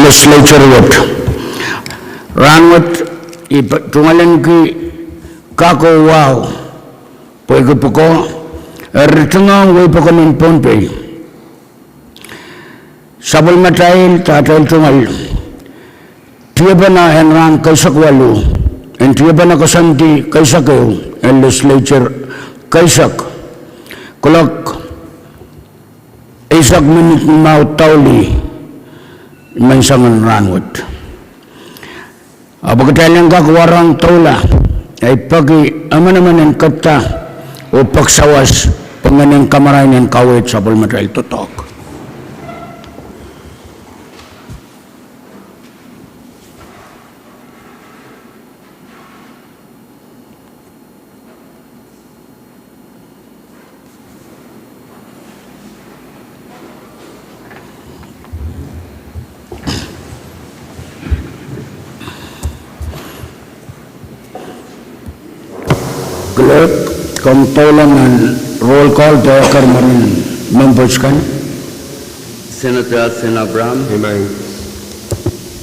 legislature wot ranwat tungalan ki kako wow pwede poko ritungang way poko ng Pohnpei sabol matail tatal tungal tiya ba na henrang kaysak walu and tiya ba na kasanti kaysak and legislature kaysak kulak isak minit mau tauli mensangan ranwat abagatalang kakwarang taula ay pagi aman-aman ang kata o pagsawas panganang kamaray ng kawit sa pulmatrail tutok. Clerk, komtolangan roll call to marin members kan. Senator Alsen Abraham. Amen.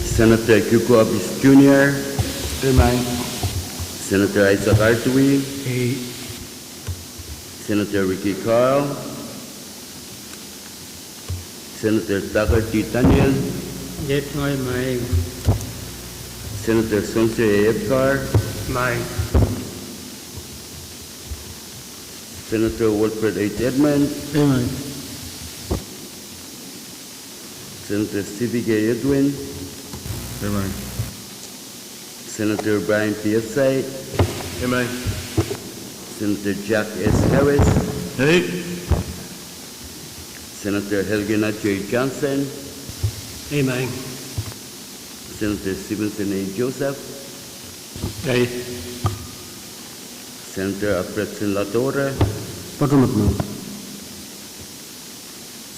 Senator Kuku Abis Jr. Amen. Senator Isaac Artui. Hey. Senator Ricky Carl. Senator Tucker T. Daniel. Yes, my. Senator Sonse Ebkar. My. Senator Wilfred H. Edmund. Amen. Senator Stevie Gay Edwin. Amen. Senator Brian P. Esai. Amen. Senator Jack S. Harris. Hey. Senator Helgina J. Johnson. Amen. Senator Stevenson A. Joseph. Hey. Senator Alfredson Latore. Patumat mo.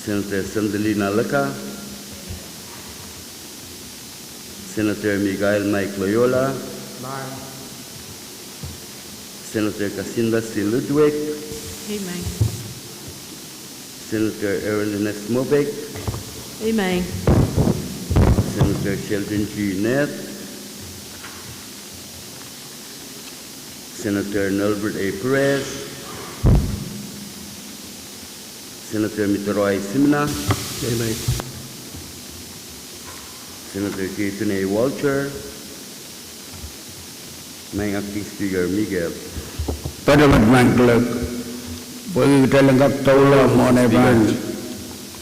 Senator Sandelina Leka. Senator Miguel Mike Loyola. Senator Casinda C. Ludwig. Amen. Senator Erin S. Mobeck. Amen. Senator Sheldon G. Nett. Senator Nelbert A. Perez. Senator Mitoroy Simna. Amen. Senator Jason A. Walter. May Acting Speaker Miguel. Pada man clerk pwede kita lengkap taula mo na iban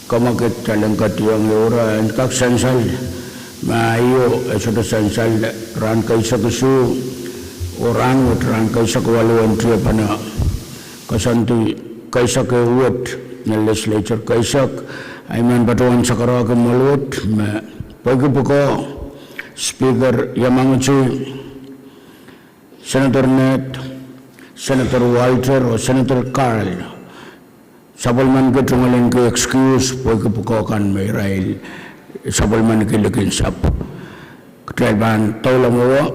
kamakit talengkat yung yura and kak sansal maayo sudah sansal ran kaisa kesu orang ran kaisa kewaluan dia pana kasanti kaisa kewat na legislature kaisa ayman batuan sakara ke malut pagi poko speaker Yamanguchi Senator Nett Senator Walter o Senator Carl sabulman ke tungaling ke excuse pagi poko kan may rail sabulman ke leginsap kaya ban taula mo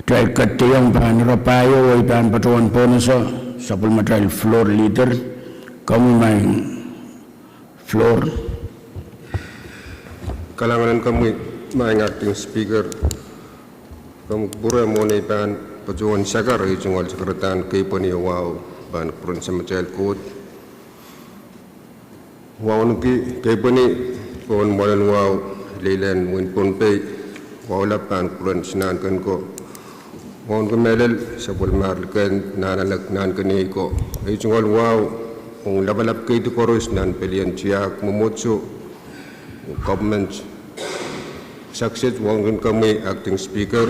kaya katiyang ban rapayo ay ban patuan po na sa sabulman rail floor leader kami may floor Kalangan kami may acting speaker kamu pura mo na iban pajuan sakar ijungal sakaratan kay pani wow ban purun sa material code wow nuki kay pani pon molan wow leilan win Pohnpei wow lapan purun sinan kan ko wow ko melel sa bulmar kan nanalak nan kani ko ijungal wow ong labalap kay to koros nan pelian tiak momotso government success wong kami acting speaker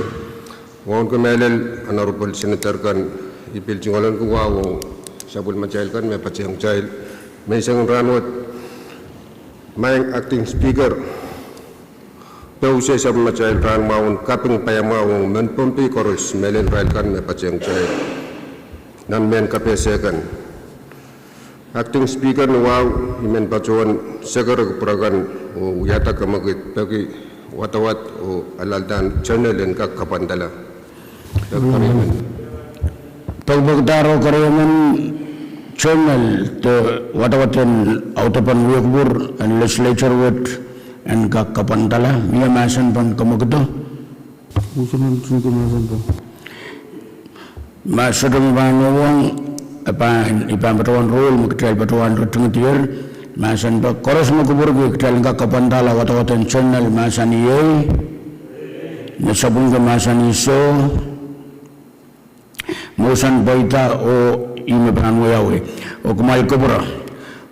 wong kemelel honorable senator kan ipil jingolan ko wow sabul majail kan may pachang jail may isang ranwat may acting speaker pause sabul majail ran maun kaping payamawong men Pohnpei koros melen rail kan may pachang jail nan men kapese kan acting speaker wow imen pachuan segar puragan o yata kamagit bagi watawat o alaldan channel en ka kapandala pagbagdaro karayaman channel to watawatan autapan wiyakbur and legislature with and kapantala mia masan pan kamukuto Usunan sungkumasan po. masudong banowang ipan batuan rule muktel batuan rutungitir masan pa koros makuburgi ktel kapantala wata-watan channel masan iye nasabung ke masan iso musan baita o ime panwayawe o kumal kubra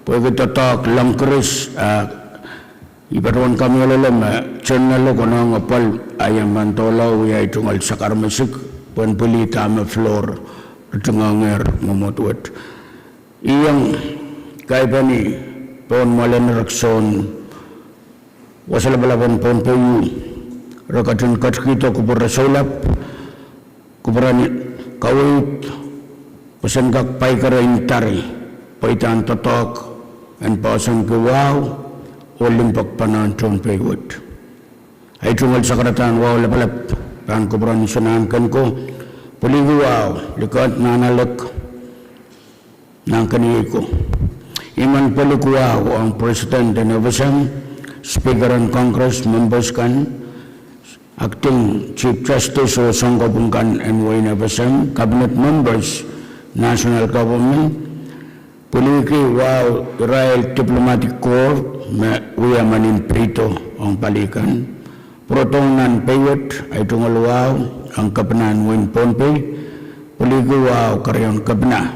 pwede tatak langkeris ibaruan kami olem channel ko nang apal ayam mantolaw ya itungal sakar musik pun puli tama floor tunganger momotwet iyang kaibani pon malen rakson wasal balaban pon Pwuhng rakatun katkito kubura solap kuburani kawit pasan kak paikara intari paitan tatak and pasan ke wow Olimpak panan Pohnpei wot. Ay tungal sa karatan wow lapalap pan kubran sanangkan ko puligu wow likat nanalak nang kaniya ko. Iman puligu wow ang President ng FSM, Speaker ng Congress, members kan, Acting Chief Justice o Sangkapung kan NY ng FSM, Cabinet members, National Government, puliki wow Israel Diplomatic Corps uya manin prito ang palikan protonan payot ay tungal wow ang kapanan win Pohnpei puliki wow karyon kapna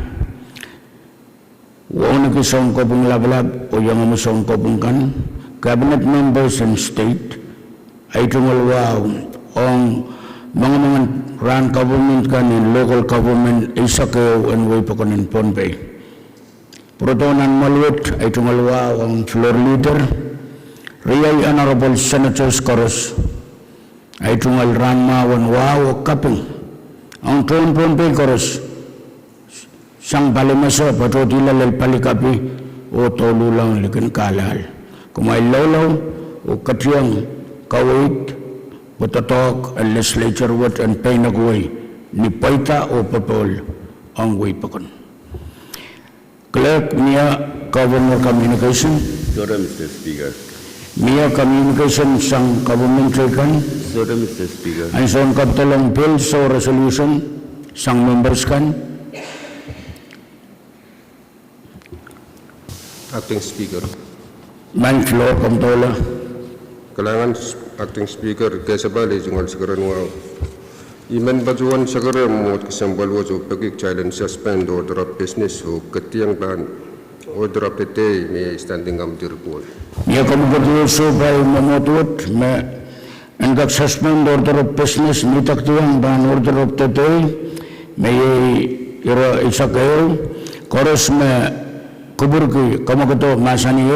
wow nakisong kopong lablab o yung amusong kopong kan cabinet members and state ay tungal wow ang mga run government kan and local government isa kayo and way pa kanin Pohnpei protonan maluit ay tumalwa ang floor leader Real Honorable Senators Chorus ay tungal ranmawan wow kaping ang Pohnpei Chorus sang balimasa patotila lal palikapi o tolulang likan kalal kumay lawlaw o katiyang kawit patatok ang legislature wat ang painagway ni paita o papol ang way pakon. Clerk Mia Governor Communication. Sure, Mr. Speaker. Mia Communication sang government kan. Sure, Mr. Speaker. Ang son kaptalong bill so resolution sang members kan. Acting Speaker. Man floor kamtola. Kalangan Acting Speaker kesa bali jungal sekarang wow. Iman bajuan segera membuat kesembaluan untuk pergi challenge suspend order of business o ketiang ban order of the day may standing committee report. Ia kamu berdua supaya memotut me enggak suspend order of business ni tak tiang ban order of the day may ira isakay koros me kubur ki kamu keto masani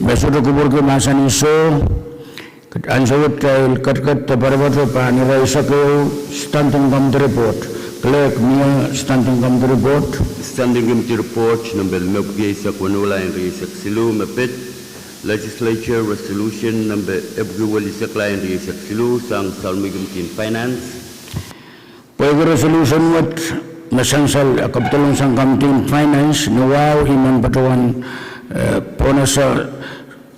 besok kubur ki masani so ansawat kay kat parwato pa niraisa ko standing committee report clerk Mia standing committee report Standing Committee Report number mabgisa kunula and risak silu mapit Legislature Resolution number ebguwali sakla and risak silu sang Salmi Committee Finance Pwede resolution wat nasansal kapitulong sang Committee Finance nawaw iman batuan pona sa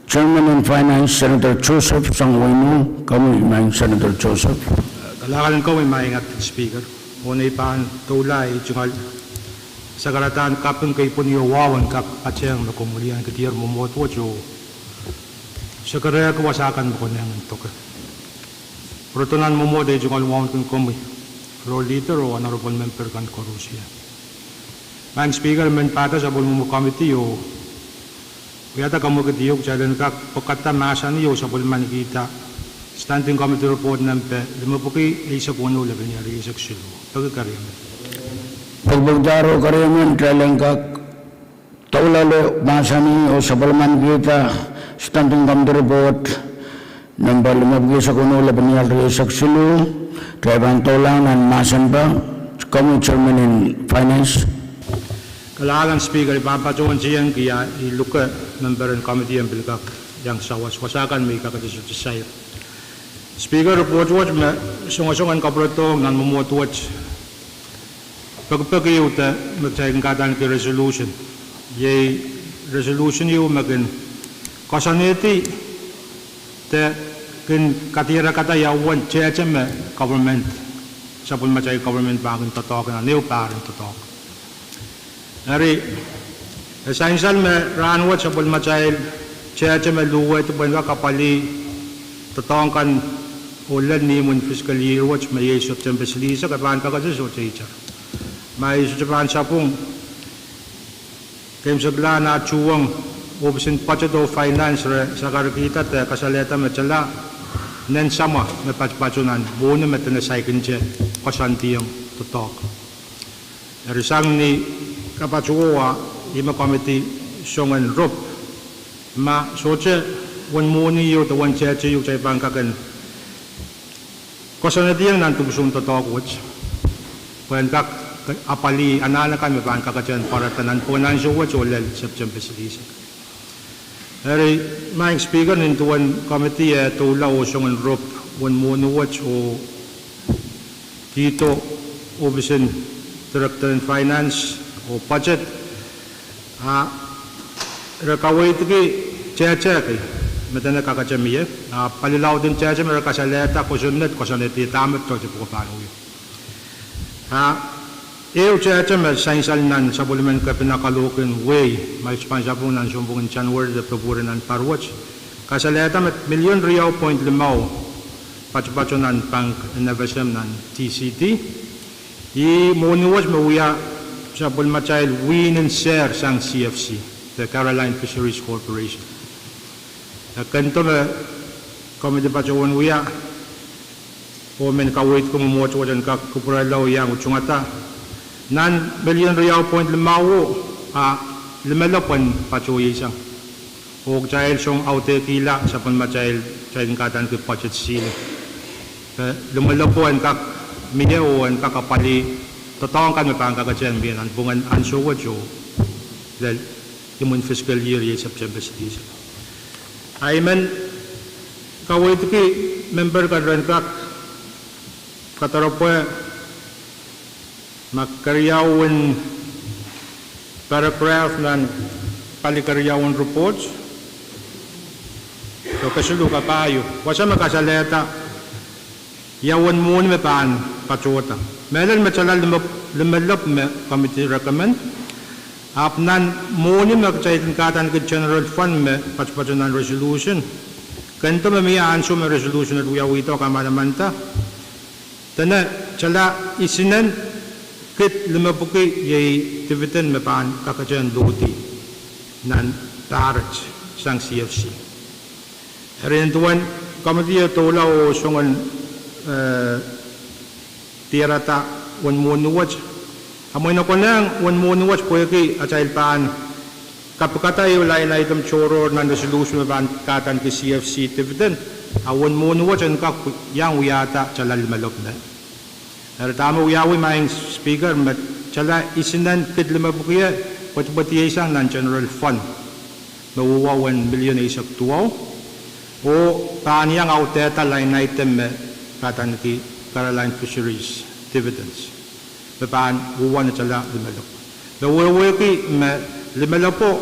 Chairman in Finance, Senator Joseph Sangwayno, kami imang Senator Joseph. Kalakalan ko may maingat Speaker. Unay paan tulay jungal sa karatan kapeng kay punyo wawan kap atyang makumulian katir momotwo jo. Sa karaya kawasakan mo ko nang tok. Protonan momode jungal wawan kun komi. Floor leader o honorable member kan korusya. Man Speaker men pata sa bulmo committee o kaya kamu ketiyok jalan kak pekata masa ni yo sabol man kita standing committee report nampe lima puki isa kuno laban yari isa ksilo pagkakaryam Pagbagdaro karyaman jalan kak taulalo masa ni o sabol man kita standing committee report number 5 sa kuno laban yari isa ksilo kaya taulangan masan ba kami chairman in finance. Kalagan Speaker, ipapacuan siyang kaya iluka member and committee ang bilkak yang sawas wasakan may kakadisay. Speaker, report watch me sungasungan kaproto ng mamot watch. Pagpagayo ta magtayang kadang ki resolution. Yay resolution yu magin Kosaneti te kin katira kata yawan me government sapun macai government bagin totok na new parent totok. Hari essential me ranwat sapun macai me luwe tu benwa kapali totong kan ulan ni mun fiscal year watch me ye September silisa kapan ka kasi so teacher. May Japan sapung kem sagla na Pwuhng Obisin budget of finance sa karakita te kasaleta macala nen sama me patpachunan buo me tena cycle je kasantiyang totok. Erisang ni kapachuwa ima committee songan rup ma soche wan muni yo to wan che yu chai bangkakan kasanatiyang nan tubsum totok watch wan kak apali anana kan me bangkakachen para tanan punan so watch olel September silisa. Hari maing speaker nintu wan committee tula o songan rup wan muni watch o dito obisin director in finance o budget rakaway tiki cheche kay metana kakachamiye palilaw din cheche mera kasaleta kusunet tamat to si pukapano eu cheche mer sainsal nan sa buliman ka pinakalukin way may spansapong nan sumbungin January de proburin nan parwatch kasaleta met milyon riyaw point limaw patch nan pang FSM nan TCT I monuwas mawuya sa bulmachayl win and share sang CFC the Caroline Fisheries Corporation kanto na komite pachawan wuya o men kawait kumumuot wadan ka kupuralaw yang uchungata nan milyon riyaw point limawo limalapan pachoy isang o chayl song aute kila sa bulmachayl chayl katan ki budget sila lumalapuan kak mideoan kakapali totong kan mapang kakachen bianan bungan anso wajo dal imun fiscal year ye September silisa ayman kawait ki member kan ran kak kataropo makaryawan paragraph nan palikaryawan reports so kasulu kapayo wasa makasaleta yawan mo ni paan pachota melan machalal lumalop me committee recommend apnan mo ni magchaitin katan ke general fund me pachpachunan resolution kanto me anso me resolution at uyawito kamanamanta tana chala isinan kit lumapuki ye dividend me paan kakajan luti nan Pahrek sang CFC rin tuwan committee tola o songan tirata wan monuwach amoy na konang wan monuwach pwede achail paan kapakatay ulay na itam choro nan resolution ban katan ki CFC dividend wan monuwach an kak yang uyata chalal malop na tama uyawi maing speaker mat chala isinan kid lima bukiya patpati isang nan general fund nawuwa 1 million isak tuwaw o kaniyang auteta line item katan ki Caroline Fisheries dividends. Bepaan uwan na chala limalop. Nawawa ki limalop po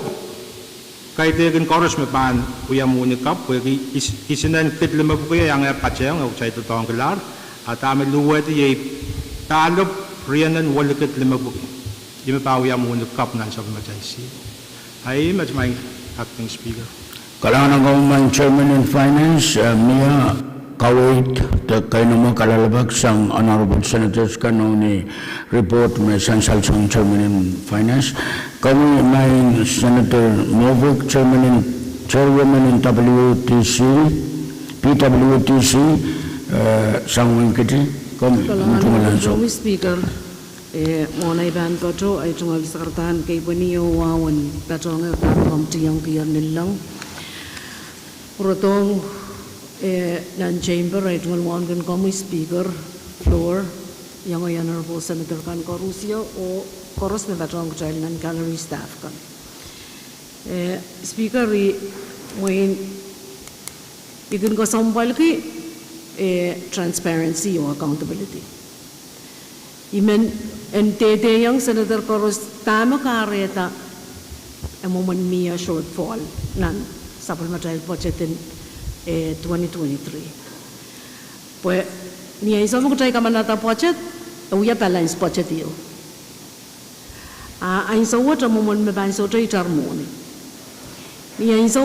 kay tegen koros bepaan uyam unikap wagi isinan kit limalop kaya yang patsayang o chay totong kelar at amin luwet yay talop riyanan walikit limalop. Yung pa uyam unikap nan sa machay si. Ay mas may acting speaker. Kalangan ng Chairman in Finance, Mia Kawait, kay naman kalalabag sang Honorable Senators kanong ni report may sansal sang Chairman in Finance. Kami may Senator Novik, Chairwoman in PWTC, sang wingkiti. Kami, Kalangan Speaker, muna iban ko to ay tungal sa kartahan kay Pwuhng wawan patong ang tiyang kiyar nilang. Urutong nan chamber ay tungal mo ang kami speaker floor yang ay honorable Senator kan Korusio o koros na batong child nan gallery staff kan speaker mo ikun ko sambal ki transparency o accountability imen entete yang Senator Koros tama kareta amo man miya shortfall nan supplementary budget in 2023. Pues ni iso mo kutay kamanata budget, uya balance budget yo. Iso water mo mon me ban so tray charmoni. Ni iso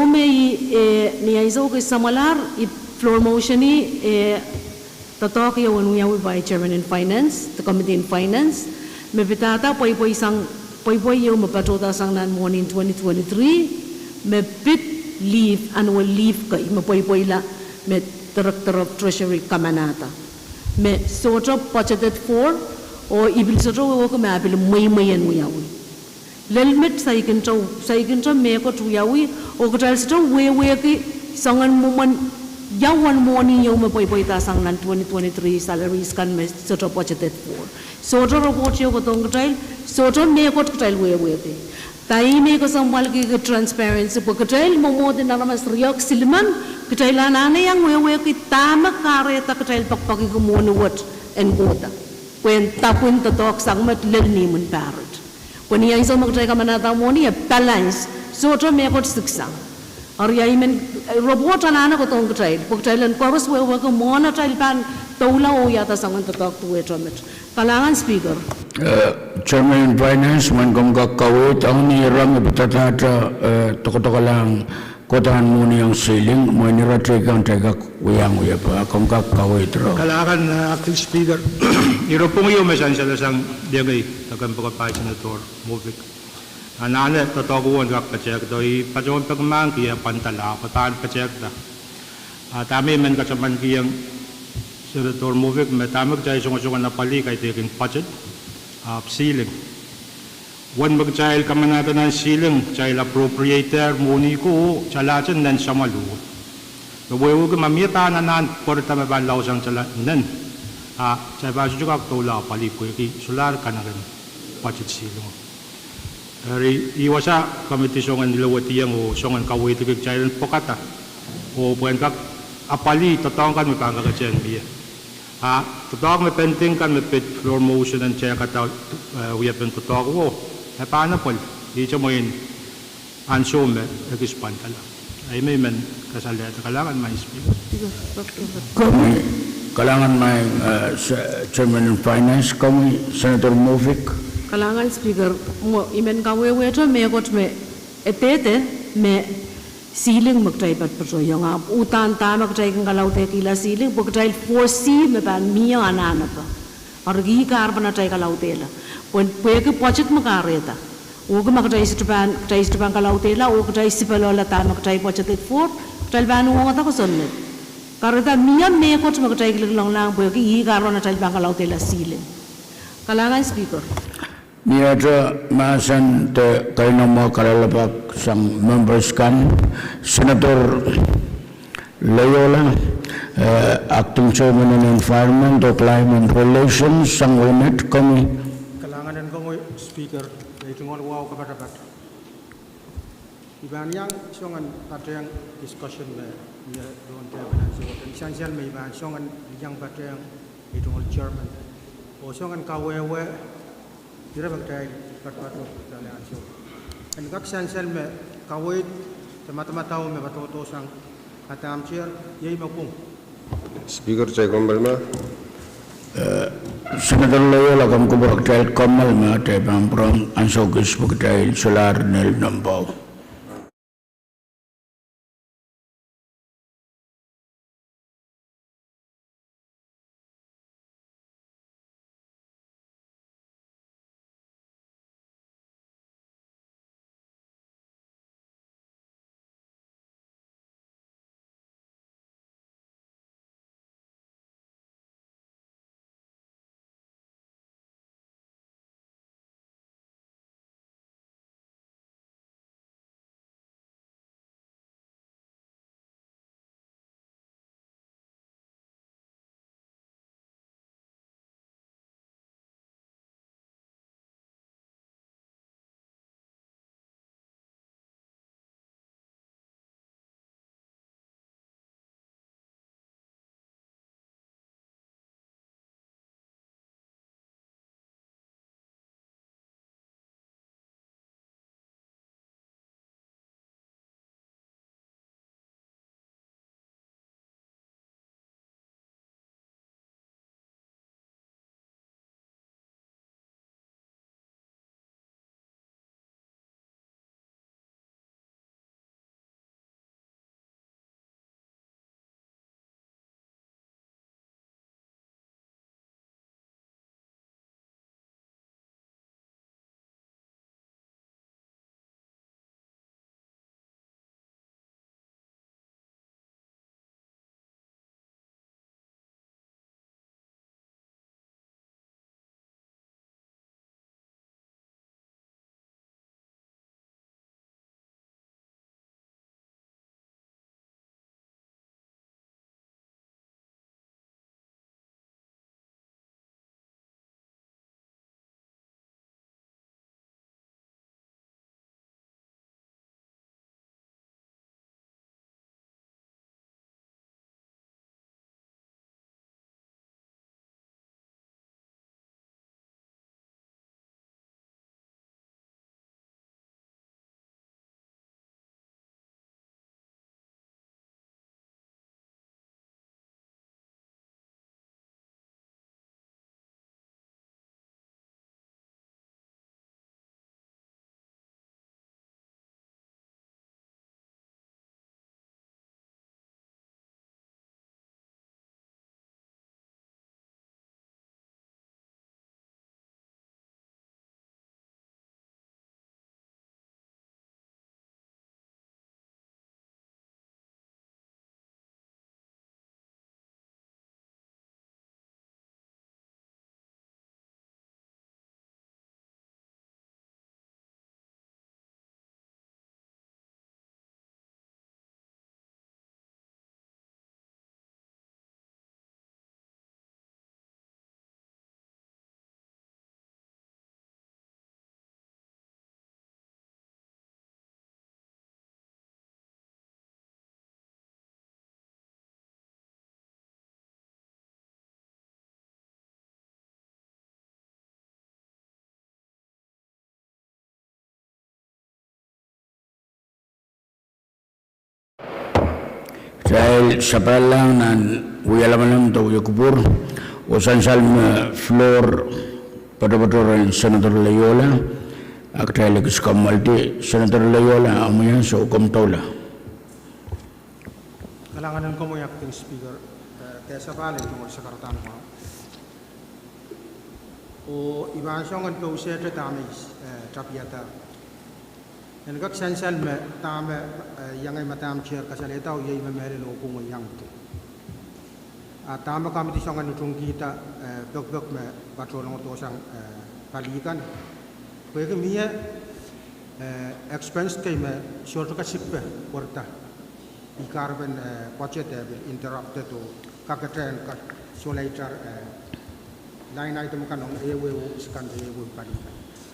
ke samalar it floor motion ni tatok yo uya by chairman in finance, the committee in finance, me bitata poi yo mapatota sang nan mo in 2023, me bit leave annual leave kay me poi la me director of treasury kamanata. Me sort of budgeted for or ibil sort of ko me abil may and uyawi. Lelmet sa ikin to me ko tuyawi o ko tal sort of we ki sangan muman yawan morning yo me poi ta sang nan 2023 salaries kan me sort of budgeted for. Sort of report yo ko tong tal sort of me ko tal we ki. Tai me ko sambal ki transparency ko tal mo din na mas riok silman kitailan ana yang we ki tama kareta kitail pakpaki kumunuwat and gota. When tapun tatok sang mat lelni mun parrot. When yang so magtay kamanata mo ni balance so to me ko siksang. Or ya imen robot ana ko tong kitail. Pagtailan koros we ko mona tail pan taula o yata sangan tatok to we tomet. Kalangan speaker. Chairman Finance man kong kakawit ang nirang ipatatata toko-tokolang kotahan muna yung ceiling mo niratrigang tega uyang pa kung kakawit ro. Kalangan acting speaker. Iro pong iyo mesan sa lasang biyagay tagang pagkapay senator Movik. Anane tataguan kak pacek doi pajon pagmang kiya pantala patan pacek da. Tami men kacaman kiyang senator Movik metamag jay sunga-sunga na pali kay taking budget ceiling. Wan mag-child ka man natin ng ceiling, child appropriator, muni ko, chalajan nan siya malu. Nawawo ka mamita na nan, porta mabalaw siyang chalajan. Chay baso juga tula palipo, sular ka na rin, budget ceiling. Iwa siya, kamiti siyongan nilawatiyang o siyongan kawito kag child pokata. O puan kak apali, tatawang kan may pangkakasyan biya. Tatawang may penting kan may pit floor motion and check at uyapan tatawang ko. Paano po? Dito mo yun ansume, nag-ispan lang. Ay may man kasalita. Kailangan may speaker. Kami, kailangan may Chairman in Finance, kami, Senator Movik. Kailangan speaker, mo imen kawe to me got me epete me ceiling magtay pat paso yung utan ta magtay kang kalaute kila ceiling pagtay 4C me ban miya anana pa. Argi karban na tay kalaute la. Pwede budget makareta. Uga makatay istripan kalautela, uga tay sipalola ta makatay budget for, talban uga ta ko sonnet. Kareta miya mekot makatay lang lang pwede karon na talban kalautela silin. Kalangan speaker. Miya masan te kayo na mo kalalabak sang members kan, Senator Loyola, Acting Chairman in Environment or Climate Relations, sang unit kami. Speaker, itu ngol wow kepada kat. Iban yang songan pada yang discussion le, ya don terbenan sebut. Essential me iban songan yang pada yang itu ngol chairman. O songan kawewe, kira bagay kat dalam sebut. And kak essential me kawe teman-teman tahu me batu sang kata amcir, yai Pwuhng. Speaker saya kembali mah. Senator Loyola kam kubrak tail kamal ma te pamprong ansogis buktail solar nel nombau. Trail sapalang nan uyalamanam to yakupur usan salma floor pada Senator Layola ak trail kamalti Senator Layola amuyan so komtola. Kalangan ko mo acting speaker kaya sa bali tungkol sa karatan mo. O iban siyang ang pwuhng tamis tapiyata. Yan kak sansal me tama yang ay matam chair kasalita o yay mamere lo kung yang to. Tama kami di siyang anutong kita bag me patrolong to sang palikan. Kaya kami expense kay me short ka sippe porta. Ikarben budget interrupted to kakatren ka so later line item kanong ewe skan ewe palikan.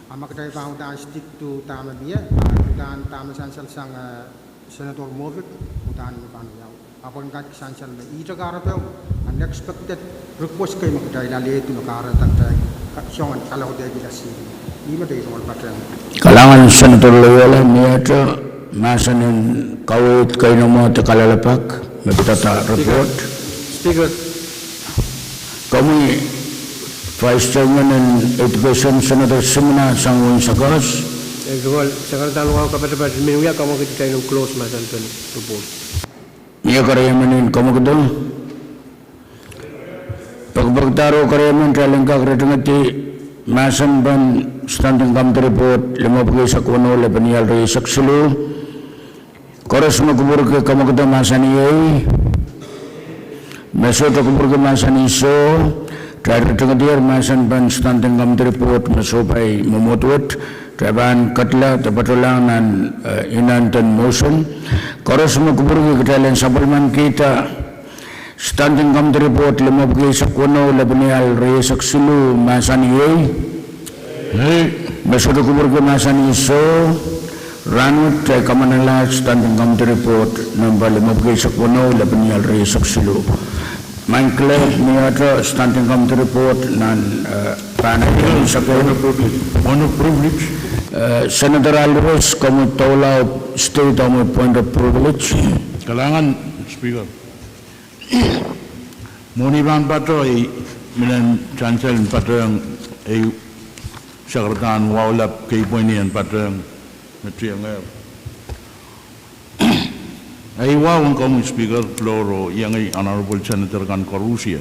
Amakday paudan stick to tama biya dan tama sansal sang Senator Movik udan kan yaw apon kat sansal me ita karapel unexpected request kay makday lali to nakara tagtay songan kalaw de bilasi lima day songan patren Kalangan Senator Loyola niya masanin kawit kay namo te kalalapak magtata report. Speaker. Kami Vice Chairman and Education Senator Simona Sangwin Sagos. Igual, Secretary Wang kapatid minuya kamu kita tayo close masan to report. Niya karayaman kamu kedo. Pagbagtaro karayaman tralengka kretengati masan ban standing committee report 50 sa kuno le banial re saksulu. Koros magubur ke kamu kedo masan iyay. Meso to kubur ke masan iso. Terakhir tengah masan ban standing committee report masopai memotwet traban katla tapatulang nan inantan motion koros makubur kita len sabulman kita standing committee report 50 sa kuno labnial re saksulu masan iyay meso kubur ke masan iso ranut kamanala standing committee report number 50 sa kuno labnial re saksulu. Mangkle niya standing committee report nan panel sa point of privilege. Senator Alvarez kamu taula state on point of privilege. Kalangan speaker. Moniban pato ay minan chancel pato ang ay sakratan wawlap kay poinian pato ang natriyang ay wawang kamu speaker floro yang ay honorable senator kan Korusia.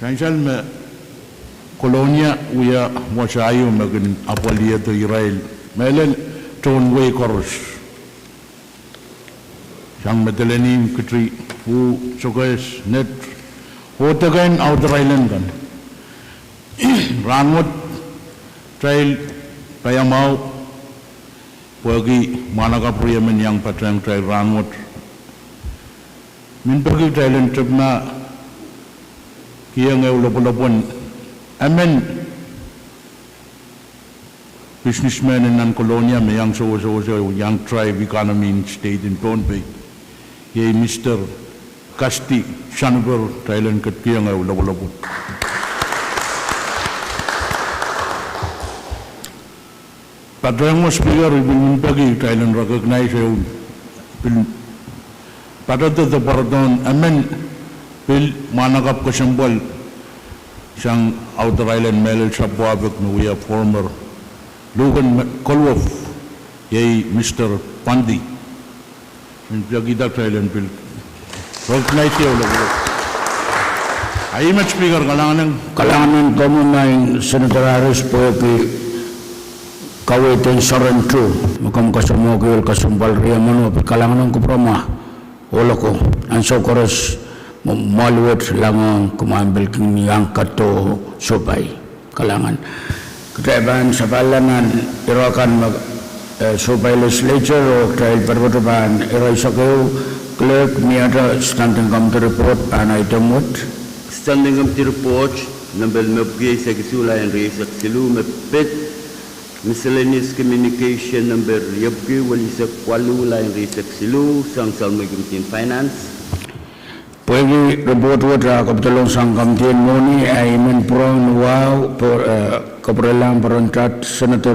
Chancel me kolonia uya wasayo magin apolia to Israel melel tonway korus. Sang medelenim kitri hu sokes net hotagan outer island kan. Ranmut trail payamau Pwuhng mana kapriyaman yang patrang trail ranmut. Min pergi trailan trip na kaya ngay ulapulapon. Amen. Businessmen in ang kolonya may yang so young tribe economy in state in Pohnpei. Yay Mr. Kasti Shanaber trailan kat kaya ngay ulapulapon. Patrang mo speaker, ibig pagi Thailand recognize yung patat ito pardon, amen, pil manakap kasambal siyang outer island melel sa Pwuhng na we are former Lugan Kolwof, yay Mr. Pandi. Yung pagkita Thailand pil recognize yung lagot. Ay mas speaker, Kalangan kamu na yung Senator Harris Pwuhng kawitin sarantu makam kasamo kayol kasumbal riya mano kalangan ko prama wala ko anso koros maluwat lang kumambil kini angkat to supay kalangan kataban sa palanan irakan mag supay legislature o trial perbutuban iray sa kayo clerk niya standing committee report anay temut Standing committee report number mabgay sa kisula and resak silu mapit miscellaneous communication number yabgi walisak walu lain resak silu sang salmagumtin finance. Pwede report wata kapitulong sang kamtian moni ay menprong wow kapralang perontat Senator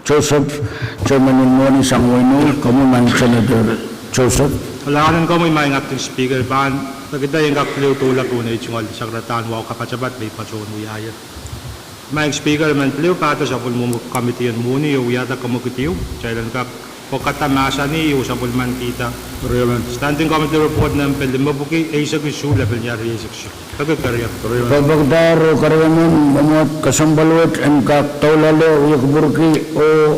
Joseph, Chairman in Moni Sangwino, Kamuman Senator Joseph. Kailangan ko may mga acting speaker ban pagkita yung kakliw tulak ko na itong sagratan wow kapacabat may pason uyaya. May speaker man pliw pato sa pulmumuk committee muni uyata kamukitiw chailan kak pokatamasa ni usapul man kita. Standing committee report ng pelimabuki Asak issue level niya resection. Kagagkarya. Kadkadaur karyaman mamot kasambalwet and kaktaulalo uyakburki o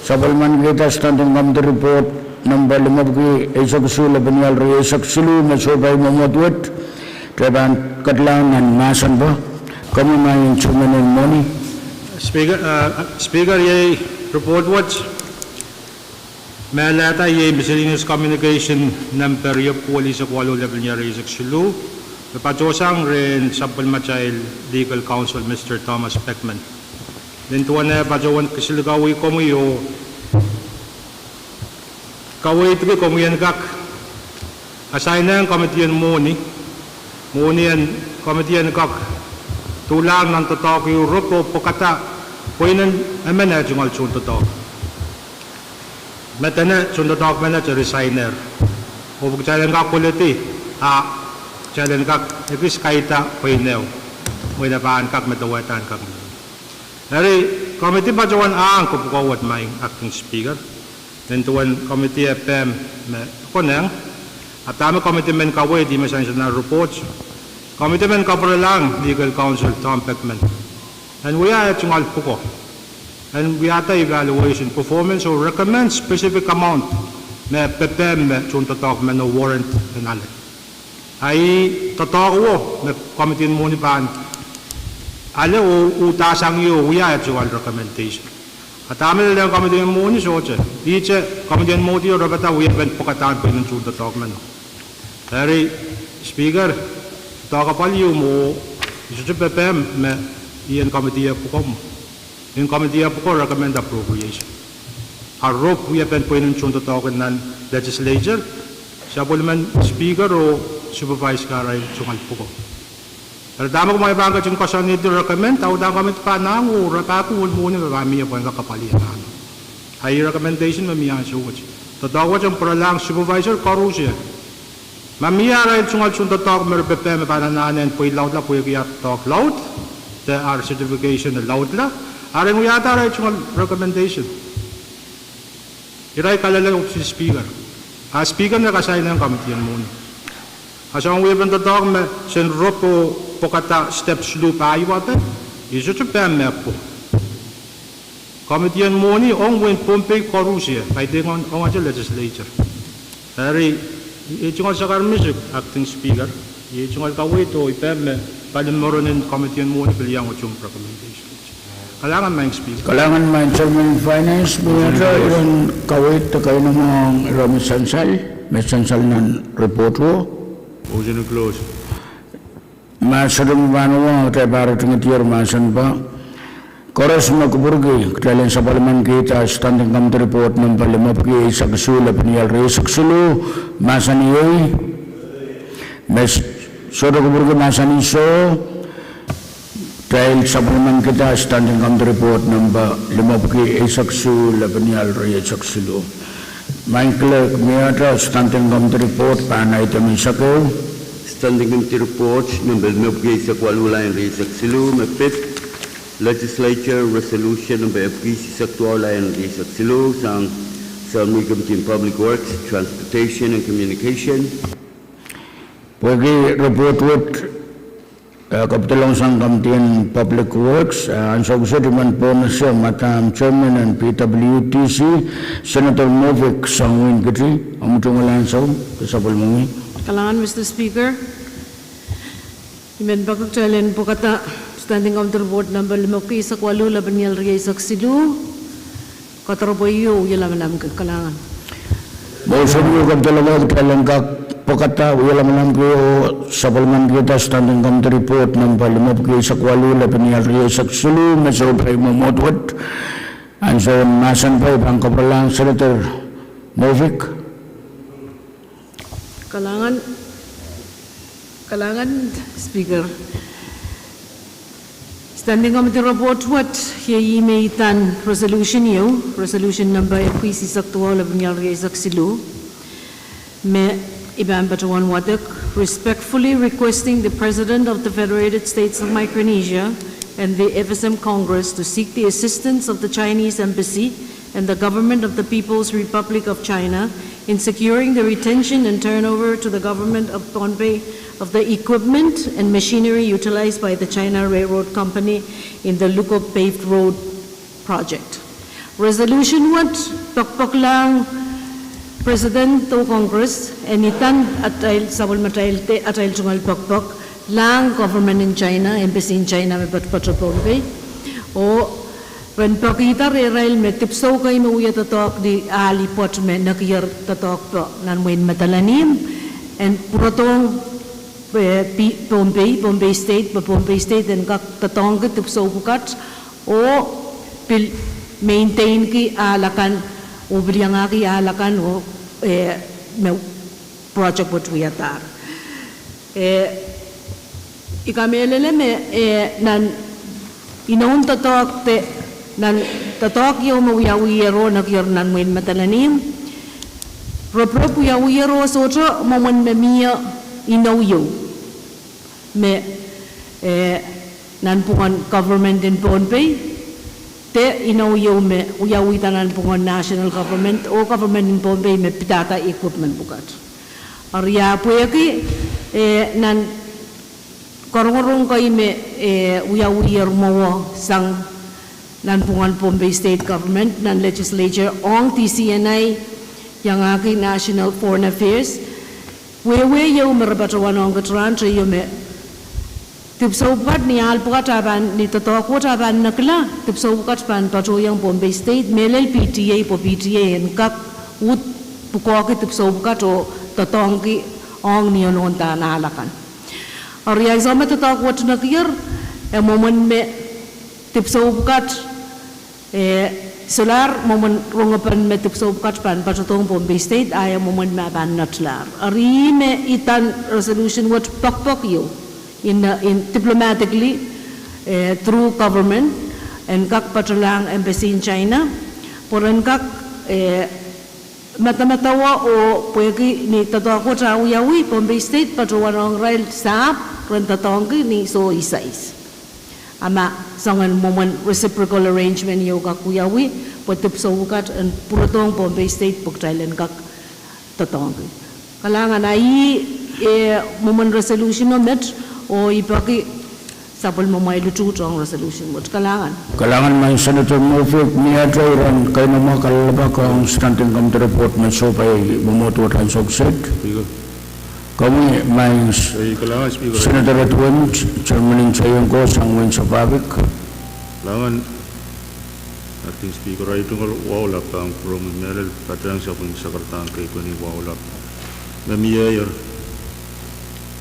sapulman kita standing committee report number 5 Asak Labanyal Resak Silu Masobay Mamotwet Traban Katlangan Masan ba kami main Chairman Moni Speaker ye report watch Malata ye miscellaneous communication number ye police of Walo Labanyal Resak Silu Napatosang rin Sampal Machail Legal Counsel Mr. Thomas Beckman Then tuwan na pajowan kasilagawi komuyo Kawai itu komian kak asainan komitian muni munian komitian kak tulang nan totok Europe pokata poinan amana jungal chun totok matana chun totok mana resigner o jalan kak politi jalan kak ekis kaita poineu moina paan kak matawatan kak dari komiti pajawan ang kupukawat maing acting speaker then tuan committee FM konang atama committee men kawai di national reports committee men kapralang legal counsel Tom Beckman and we are chungal puko and we are evaluation performance or recommend specific amount me PM me chuntatok me no warrant penal ai totok wo me committee mo ni pan ale o utasang yo we are chungal recommendation Atama na lang kami din mo ni Soche. Iche, kami din mo diyo rabata we event pokataan pa ng chunta talk man. Dari speaker, taka palyo mo iso PPM me iyan committee po kom. Yung committee po ko recommend appropriation. Arop we event po ng chunta talk ng legislature. Siya po naman speaker o supervise ka rin chungal po ko. Pero dama ko may bangkat yung kasang nito recommend, tao dama kami pa na ang urata ko muna marami po ang kakapalihan. High recommendation mamiya siya watch. Totoo yung paralang supervisor karusya. Mamiya rin sungal sunod talk mer pepe panananen po ilaw la po yung talk loud. The our certification loud la. Aring mo yata rin sungal recommendation. Iray kalala si speaker. Speaker na kasay ng committee muna. Asang we ban talk me sen ropo pokata steps lu paiwate iso to pemme po committee moni on when Pohnpei korusia by the on the legislature dari ichungal sakar music acting speaker ichungal kawai to ipemme palimoronen committee moni bilyang uchung recommendation kalangan main speaker kalangan main Chairman Finance buya iron kawai to kayo namang Ramisansal nan report wo Motion to close. Masadong banwa tayo para tingitiyor masan pa. Koras magburgi, kailan sa palaman kita, standing committee report ng palimapki, sa kasula, paniyal resak sulu, masan iyoy. Sodo kuburgi masan iso, dahil sa palaman kita, standing committee report ng palimapki, isak sula, paniyal resak sulu. Main clerk, miyata, standing committee report, paanay tamin sakaw. Standing committee report number 9 sa Kuala and Resak Silu, Legislature resolution number sa Kuala and Resak Silu, sang Committee on Public Works, Transportation and Communication. Pwede report with Kapitulong sang Committee on Public Works, ang sagusudiman po na siya, Matam Chairman and PWTC, Senator Movic sang Enginkehlap, ang mutungalan sa kasapal mong Kalangan, Mr. Speaker, imen bakakchalen po kata standing counter board number 5 sa Kuala Labanyal Resak Silu, katrabayo yalamanam kalangan. Bawsan ko kapitulong kalangkak pakata yalamanam ko sa palman kita standing committee report ng palimap ko sa Kuala Labanyal Resak Silu, masobay mamotwat, ang so masan pa ibang kapalang Senator Movic. Kalangan, Speaker. Standing Committee report what here may tan resolution resolution number FPC-saktuwa Silu me Iban Batuan Wadak respectfully requesting the President of the Federated States of Micronesia and the FSM Congress to seek the assistance of the Chinese Embassy and the Government of the People's Republic of China in securing the retention and turnover to the government of Pohnpei of the equipment and machinery utilized by the China Railroad Company in the Luko Paved Road project. Resolution what Pokpok lang President of Congress enitan atail sabol matail te atail tungal Pokpok lang government in China, embassy in China me Pohnpei o when pakita rail me tipso kay me uya tatok di ali pot me nakir tatok po nan wen matalanim and purotong Pohnpei State and kak tatong ke tipso bukat o pil maintain ki alakan o bilyanga ki alakan o me project what we atar ikamelele me nan inon tatok te nan tatok yo mo uyawiyero nagyar nan wen matalanim roprop uyawiyero soto momon me mia inaw yo me nan pungan government in Pohnpei te inaw yo me uyawita nan pungan national government o government in Pohnpei me pitata equipment bukat arya pueki nan korongorong kay me uyawiyer mo sang nan pungan Pohnpei State Government nan Legislature ong TCNI yang aking National Foreign Affairs wewe yo merabatawan ong katran yo me tipsopat ni alpukataban ni tatakwataban nakla tipsopat pan patoyang Pohnpei State melel PTA po PTA en kak ut pukoki tipsopat o tatongki ong niyonon ta nalakan arya isama tatakwat nakir momon me tipsopat solar momon rongapan me tipsopat pan patotong Pohnpei State ay momon maban natlar ari me itan resolution what pakpak yo in diplomatically through government and kak patulang embassy in China poran kak matamatawa o pwegi ni tatako yawi Pohnpei State patuwanong rail sap ren tatongki ni so isais ama sangan moment reciprocal arrangement yo kak yawi patip so ukat and purotong Pohnpei State pagtrailen kak tatongki kalangan ai moment resolution no met o ipaki sapol mo may lututong resolution mo kalangan may Senator Mofik niya ron kay nama kalabak ang standing committee report na so pay bumotuan sukset kami may Senator Pwuhng Chairman Chayong ko sang wen sa Pahrek kalangan acting speaker ay tungkol wala pang from Merel patang sa pun sakartan kay kuni wala mamiyer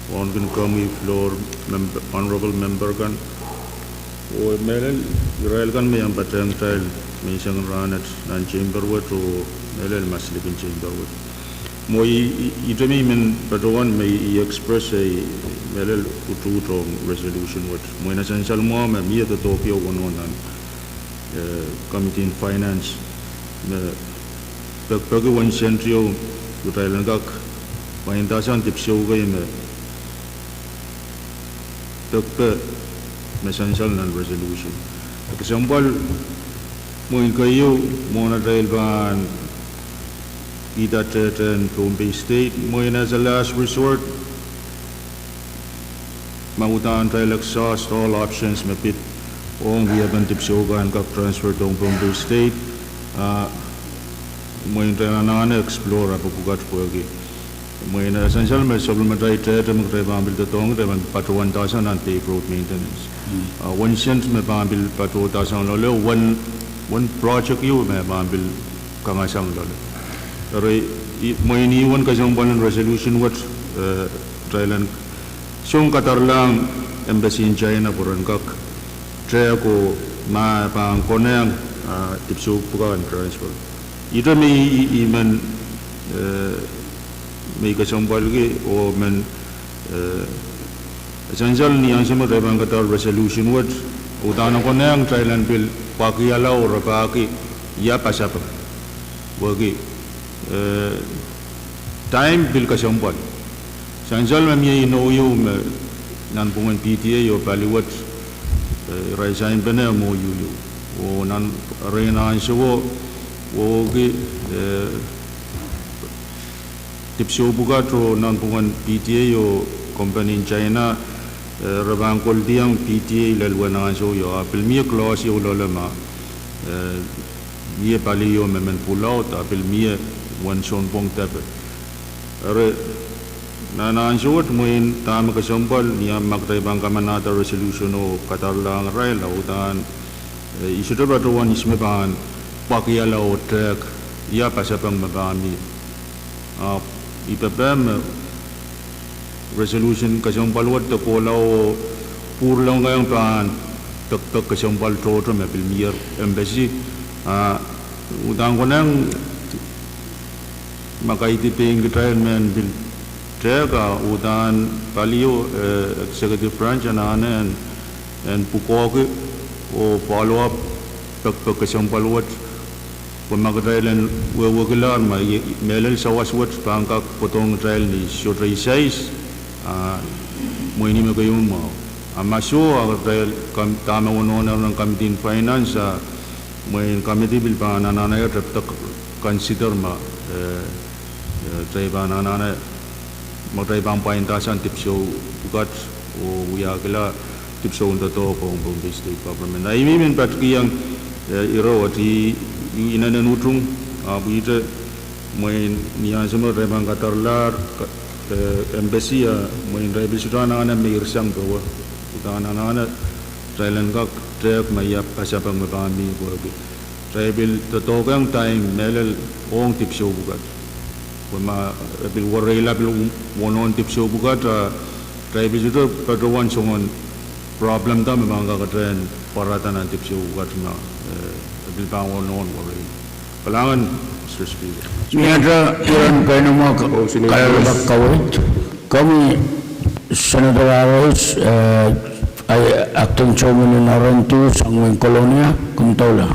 on can come floor member, honorable member kan o melel Israel kan may ang patang tile may isang ranat ng chamber wat o melel maslipin chamber wat mo ito may men patuan may i-express ay melel ututong resolution wat mo inasansal mo may miya to Tokyo kononan committee in finance na pagpagi 1 century utailan kak pahintasan tipsyo kayo may Dokter mesensal nan resolution. Example, mo kayo mo na dahil ban ida teten Pohnpei State mo as a last resort. Mautan tayo exhaust all options mapit. We haven't tipsogan kap transfer to Pohnpei State. Mo tayo na explore apo pugat po lagi. Mo essential may supplementary trade mo tayo pambil tatong tayo pato 1,000 and pay road maintenance. 1 cent may pambil pato 1,000 lolo one project you may pambil kangasang lolo. Pero mo iniwan kasang banan resolution what Thailand siyong katar lang embassy in China puran kak trade ko ma pang koneng tipsuk pukan transfer. Ito may iman may kasambal ke o men essential ni ang sama tayo katar resolution what Utang ko na ang Thailand bill pakialaw rapaki ya pasap wagi time bill kasampal sanjal mami no yo nan pungan PTA yo baliwat raisain bena mo yu o nan rena anso o gi tipso bugatro nan pungan PTA yo company in China rabang kol diang PTA lalwana anso yo apil mi class yo lolama mie pali yo memen pulau apil mi wan son pong tabe are nana anjot muin tam kasampal niya magtay bang kamanata resolution o katarlang rai lautan isuda batuan ismeban pakiala o trek ya pasapang mabami ipapam resolution kasampal wat ko lao purlang ngayang pan tak kasampal trotro mapil mier embassy utang ko nang makaitiping retirement bill Tega udan palio executive branch ananen and pukoke o follow up pek kesampalwat pemagdailan wewegelar ma melel sawaswat pangkak potong trail ni shotrai size mo ini magayum mo amaso agdal kam tama wononer ng committee finance mo in committee bil pa nanana ya tak consider ma tray ba nanana magtay bang paintasan tipso bukat o uyagila tipso unta to Pohnpei state government na imimin patkiyang iro ati inanutung abuite moin niya semua rebang katarlar embassy moin rebel sudana ana mirsang to utana ana Thailand kak trek maya pasapang mabami bobi rebel to kang time melel ong tipso bukat Wama bil warela bil wonon tipso bukat tribe itu padawan songon problem ta memang ka tren paratan tipso bukat na bil bang wonon warel kalangan Mr. Speaker Niada iran kaino mo kalabak kawit kami Senator Aros ay acting chairman ng Narantu sa ngayong kolonya kumtola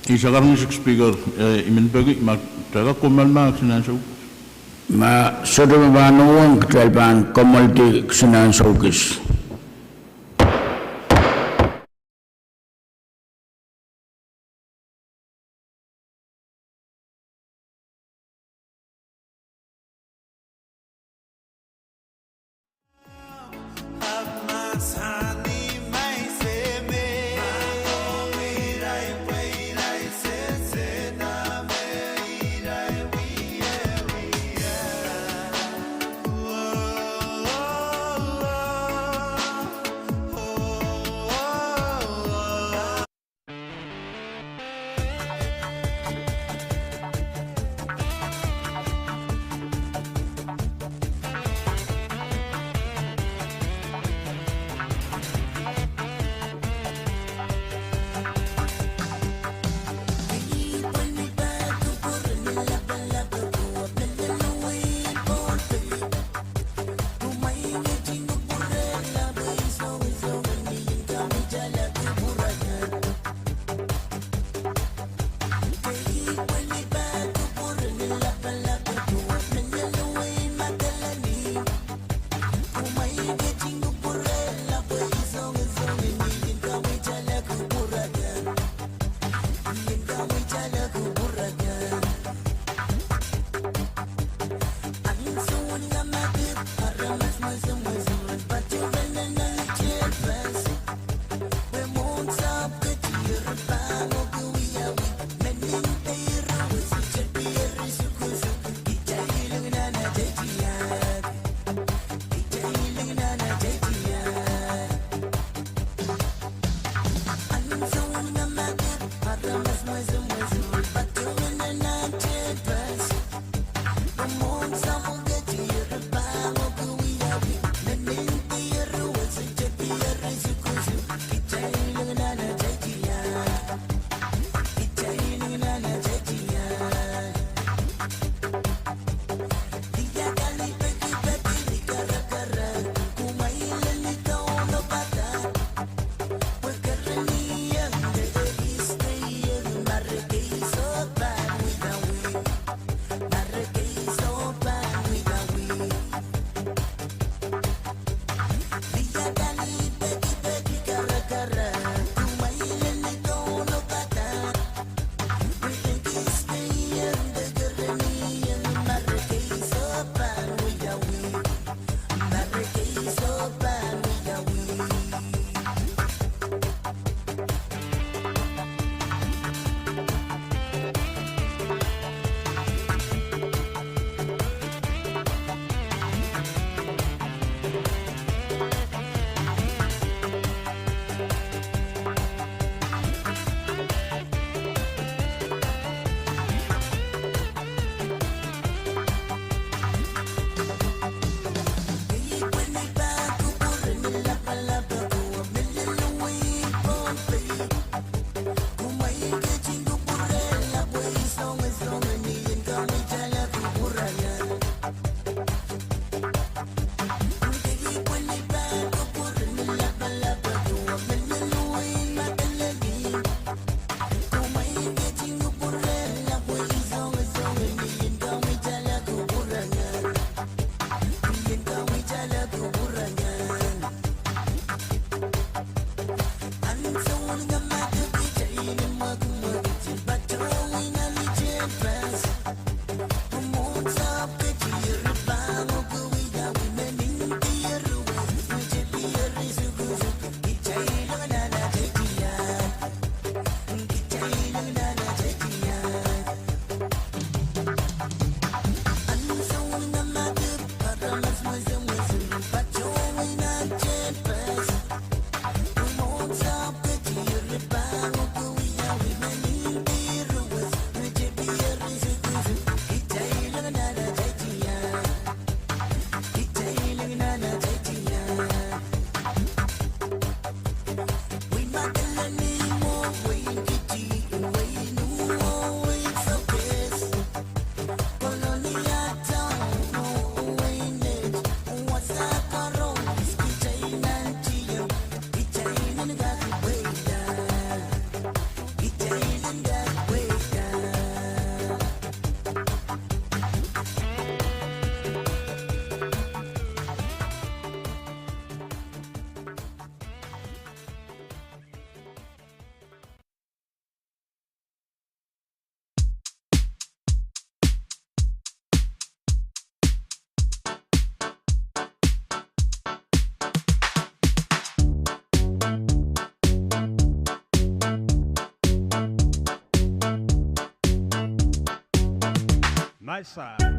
Isakarang Mr. Speaker iminbagi Taga kumal ma sinansaw. Ma sodo mabanuang katalban komalti sinansawkis. my side.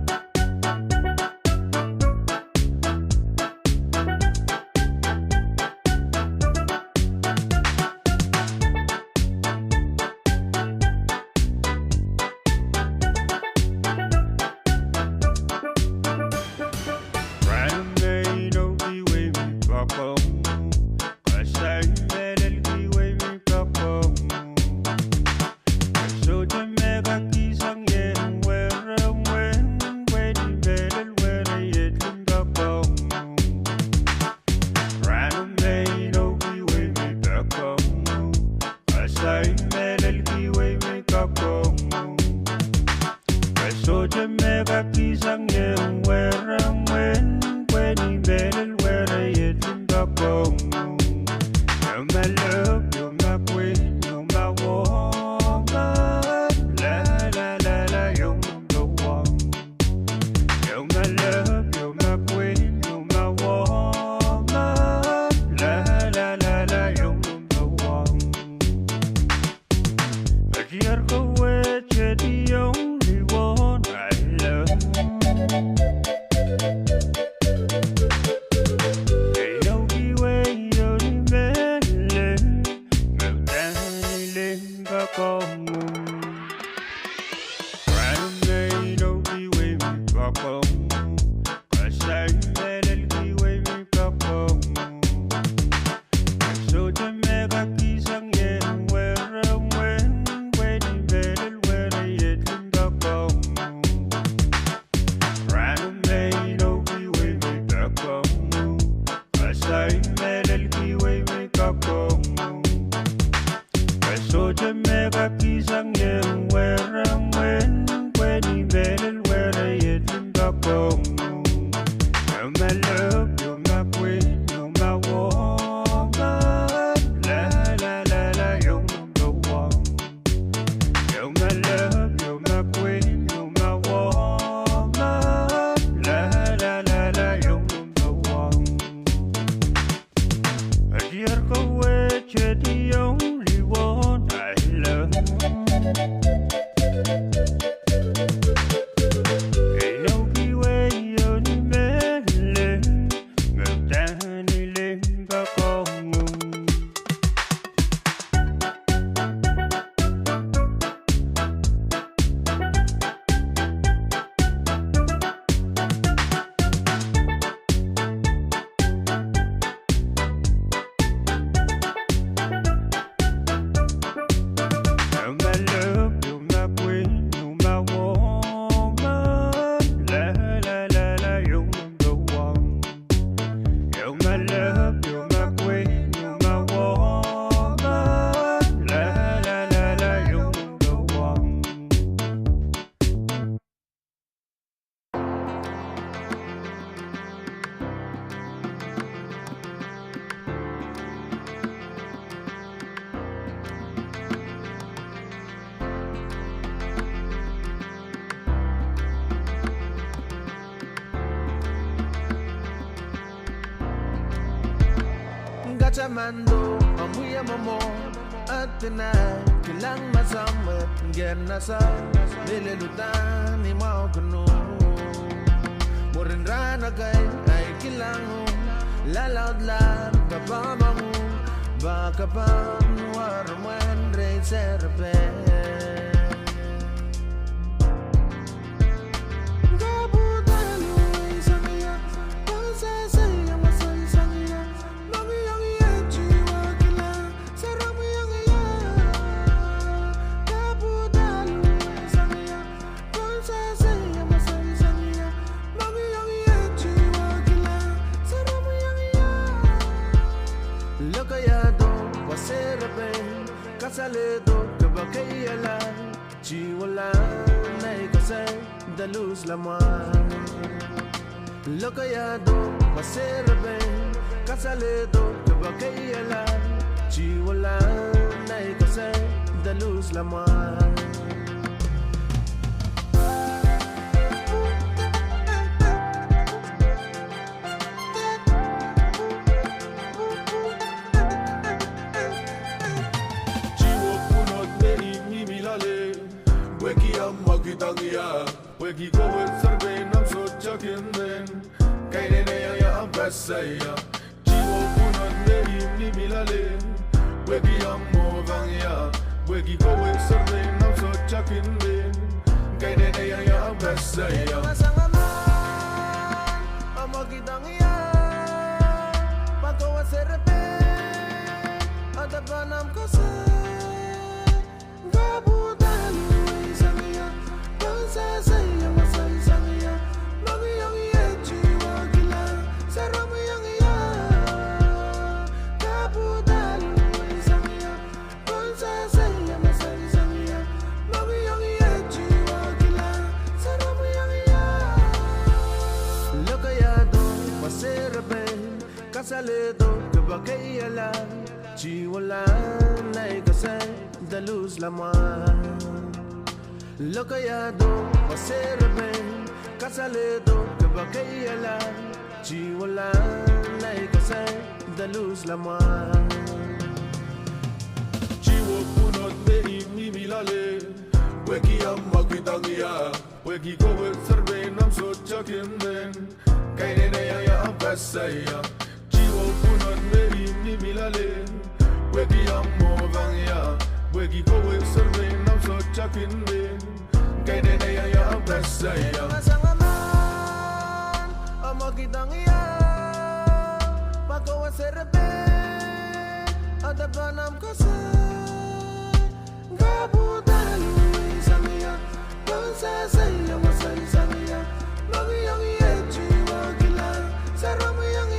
Mando, amuya mamo, atena, kilang masamat, genasa, nilelutan ni mau kunu. Morin rana kay ay kilango, lalaud lan kapamangu, baka panwarman rey serpe. Saledo kabakayala chiwala nay kasay dalus laman lokayado paserabe kasaledo kabakayala chiwala nay kasay dalus laman Weki Wekiam Magitangia, Weki go with Serbain, I'm so chucking then. Kainea Ambasaya, Chivo Punan, Nehim Milale, Wekiam Movania, Weki go with Serbain, I'm so chucking then. Kainea Ambasaya. Magitangia, Paco Serbain, Adabanam Cosa. Kasaledo Kadkadaur Jiwala Nai Kasai Daluz Laman Lokayado Maserbe Kasaledo Kadkadaur Jiwala Nai Kasai Daluz Laman Jiwo Punot De Imi Milale Weki Magitangia Weki Go Serbe Nam So Chakin Den Kainea Ambasaya Punon Mehim Milale, Weki Amovania, Weki go with Serbain, I'm so chucking in. Kainea Ambasaya. Amakitangia, Paco Serbain, Adabanam Cosa, Gabudalu, Samia, Ponsa Saya, Masai Samia, Mami Yangi Echi, Wakila, Sarama Yangi.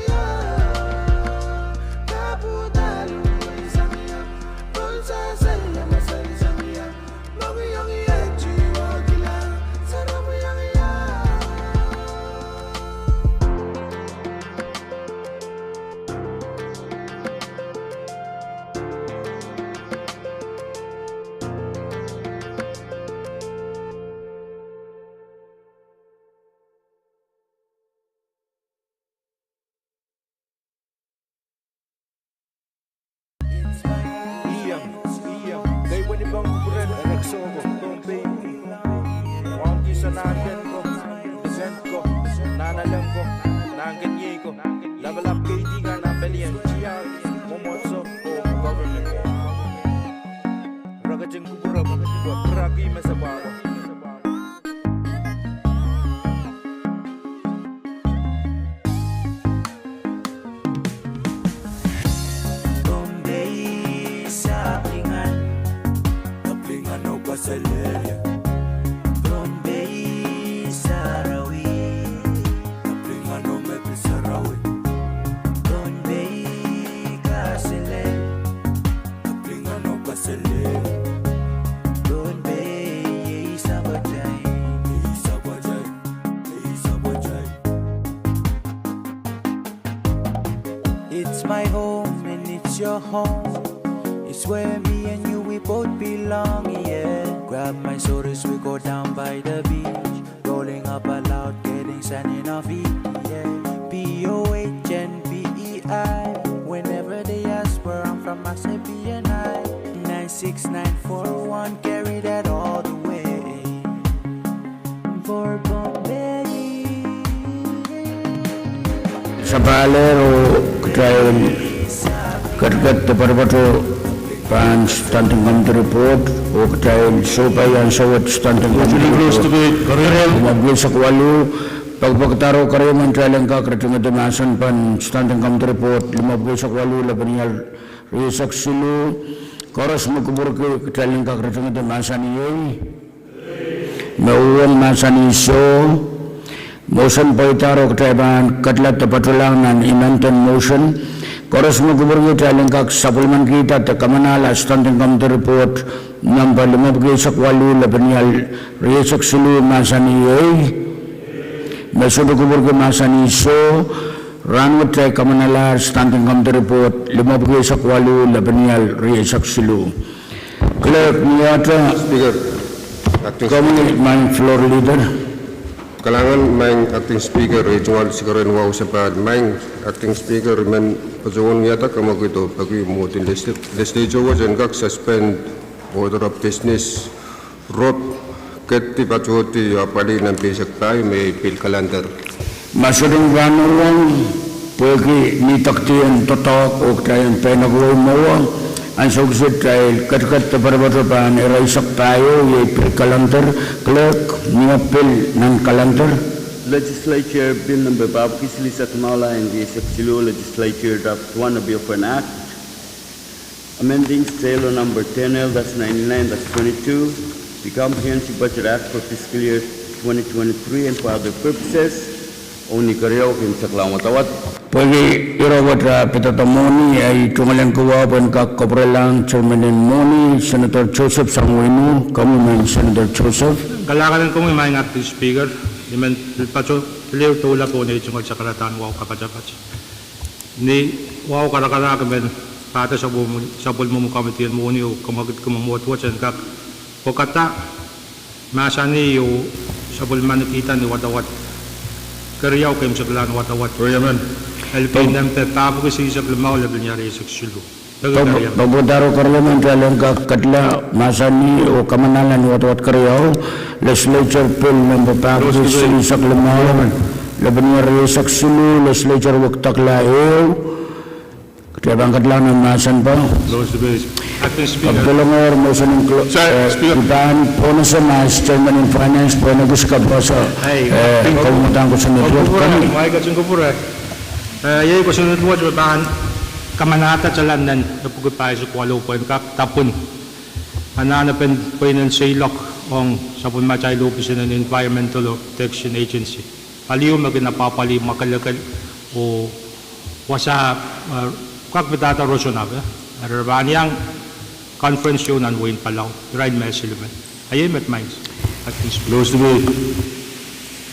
Level up KD Gana Belly and GR Momoso government Ragajing Kupura Pragi Mesabawa Pohnpei sa Kaplingan o Basalia Pohnpei sa Rawi Kaplingan o Mepesarawi It's my home and it's your home. It's where me and you, we both belong, yeah. Grab my shoulders, we go down by the beach. Rolling up aloud, getting sand in our feet, yeah. Poh and PEI. Whenever they ask where I'm from, I say BNI. 96941, carry that all the way. For Pohnpei. Sapalero Katrail Kadkadaur Parvato Pan Stunting Committee Report Katrail Sopai and Sowat Stunting Committee Report Magwisak Walu Pagpagtaro Karayaman Trailangka Kratimate Masan Pan Stunting Committee Report Magwisak Walu Labanial Risak Silu Koros Mukuburki Trailangka Kratimate Masani Nauan Masani So Motion Paitaro Kataban Katlat Patulang and Inantan Motion Koros Muguburgi Talengak Supplement Kita Takamanala Stunting Committee Report Number Limabgisak Walu Labanial Risak Silu Masani Mesubuguburgi Masani So Ranwat Kamanala Stunting Committee Report Limabgisak Walu Labanial Risak Silu Clerk Niata Speaker Community Mind Floor Leader Kalangan main acting speaker regional sikaran wau sepat main acting speaker men pajongon yata kamo gitu bagi mutin legislature wajan kak suspend order of business rob Ketti pacuti apali ng pisak tayo may pil calendar. Masudong ganurang pwede ni taktiyan totok o tayo penagawin mo ang sugsit tayo kat parabatapan iraisak tayo yung pil calendar clerk niya pil ng calendar. Legislature Bill number Babkis Lisak Maula and Resak Silu Legislature Draft 1 a bill for an act amending Stelo number 10L that's 99 that's 22 the Comprehensive Budget Act for fiscal year 2023 and for other purposes only karyaw kim saklang watawat. Pwede irawat pitatamoni ay tungalan kawaban kakabralang Chairman Moni Senator Joseph Sangwino kami man Senator Joseph. Galakalan ko may mga active speaker. Naman pacho liu tula po ni tungkol sa karatan wow kapajapat. Ni wow karakara kamen pata sa bul mo kamitian mo ni kumagit kumamot watchan kak pokata masani yo sa bul manikita ni watawat karyaw kayong sa klan watawat yaman alpin nam te tapo kasi sa klamaw labil niya rin sa ksilo. Pagpudaro karyaman kalang kakatla masani o kamanalan watawat karyaw Legislature Bill number Pahrek sa klamaw labil niya rin sa ksilo Legislature waktak laew kaya bang katla ng masan pa Pagkalangor mo sa nang ibahan po na sa mas Chairman in Finance po na gusto ka po sa kalumutan ko sa network kami. May katsong ko pura. Yay ko sa network ibahan kamanata sa landan na pagkipay sa kwalo po yung tapon. Hananapin po yun ang sailok ang sapon machay lupis ng Environmental Protection Agency. Paliw maginapapali makalakal o wasa kakbitata rosyo na ba? Araban yang conference yun ang Wayne Palaw, ride my silman. Ayun met mines. At least close to me.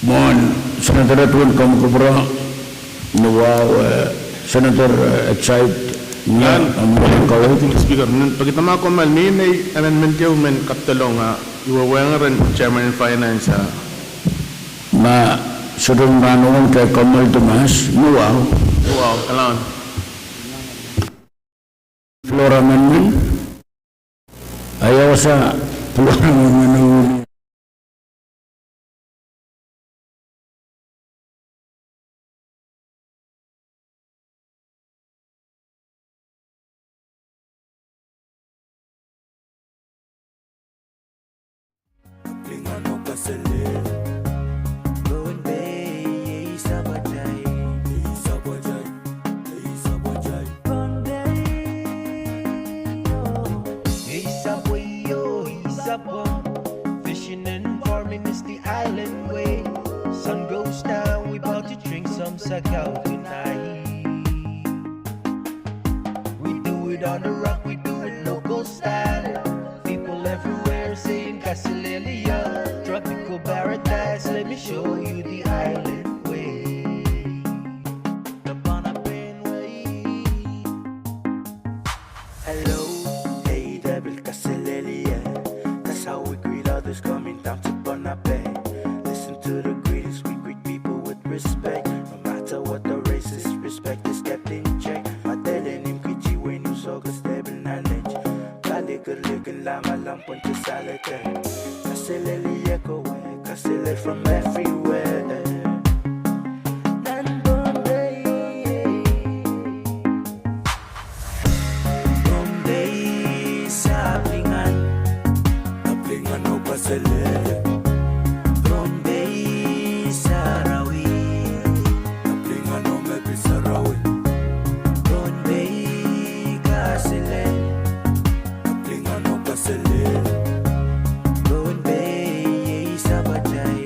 Mon Senator Atwin Kamukubra Nuwaw Senator Excited Nyan ang kawit. Speaker, pagkitama ko mal, may amendment kayo men kaptalong iwawengan rin Chairman in Finance Ma sudong manungan kay Kamal Tomas Nuwaw. Wow, kailangan. Flora Manman ayaw sa Flora Manman Fishing and farming is the island way. Sun goes down, we about to drink some sakau tonight. We do it on the rock, we do it local style. People everywhere saying Casalelia, tropical paradise. Let me show you the island way. The Pohnpei way. Hello, hey, Devil Casalelia. That's how we greet others coming down to Pohnpei. Listen to the greetings, we greet people with respect. No matter what the race is, respect is kept in check. Madaling him kiji when you saw the stable knowledge. Kali kerlikan lama lampon to salate. Kaselelia ko kasele from everywhere. Pohnpei Sarawi, Pohnpei Kasile, Pohnpei Sabajay,